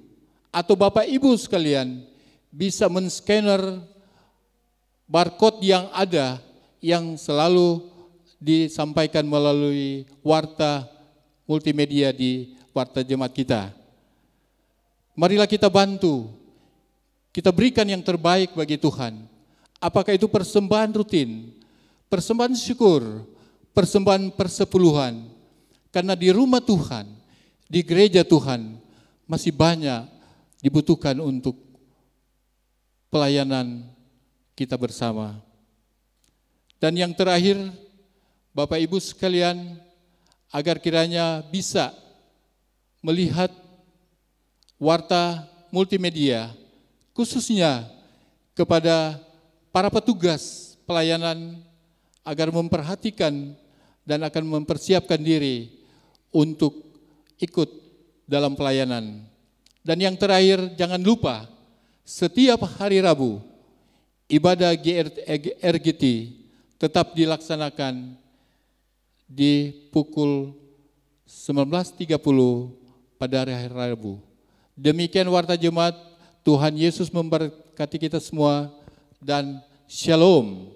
atau Bapak Ibu sekalian bisa men-scanner barcode yang ada yang selalu disampaikan melalui warta multimedia di warta jemaat kita. Marilah kita bantu, kita berikan yang terbaik bagi Tuhan. Apakah itu persembahan rutin, persembahan syukur, persembahan persepuluhan. Karena di rumah Tuhan, di gereja Tuhan, masih banyak dibutuhkan untuk pelayanan kita bersama. Dan yang terakhir, Bapak Ibu sekalian, agar kiranya bisa melihat warta multimedia, khususnya kepada para petugas pelayanan, agar memperhatikan dan akan mempersiapkan diri untuk ikut dalam pelayanan. Dan yang terakhir, jangan lupa setiap hari Rabu ibadah GRGT tetap dilaksanakan di pukul 19.30 pada hari Rabu. Demikian warta jemaat, Tuhan Yesus memberkati kita semua dan Shalom.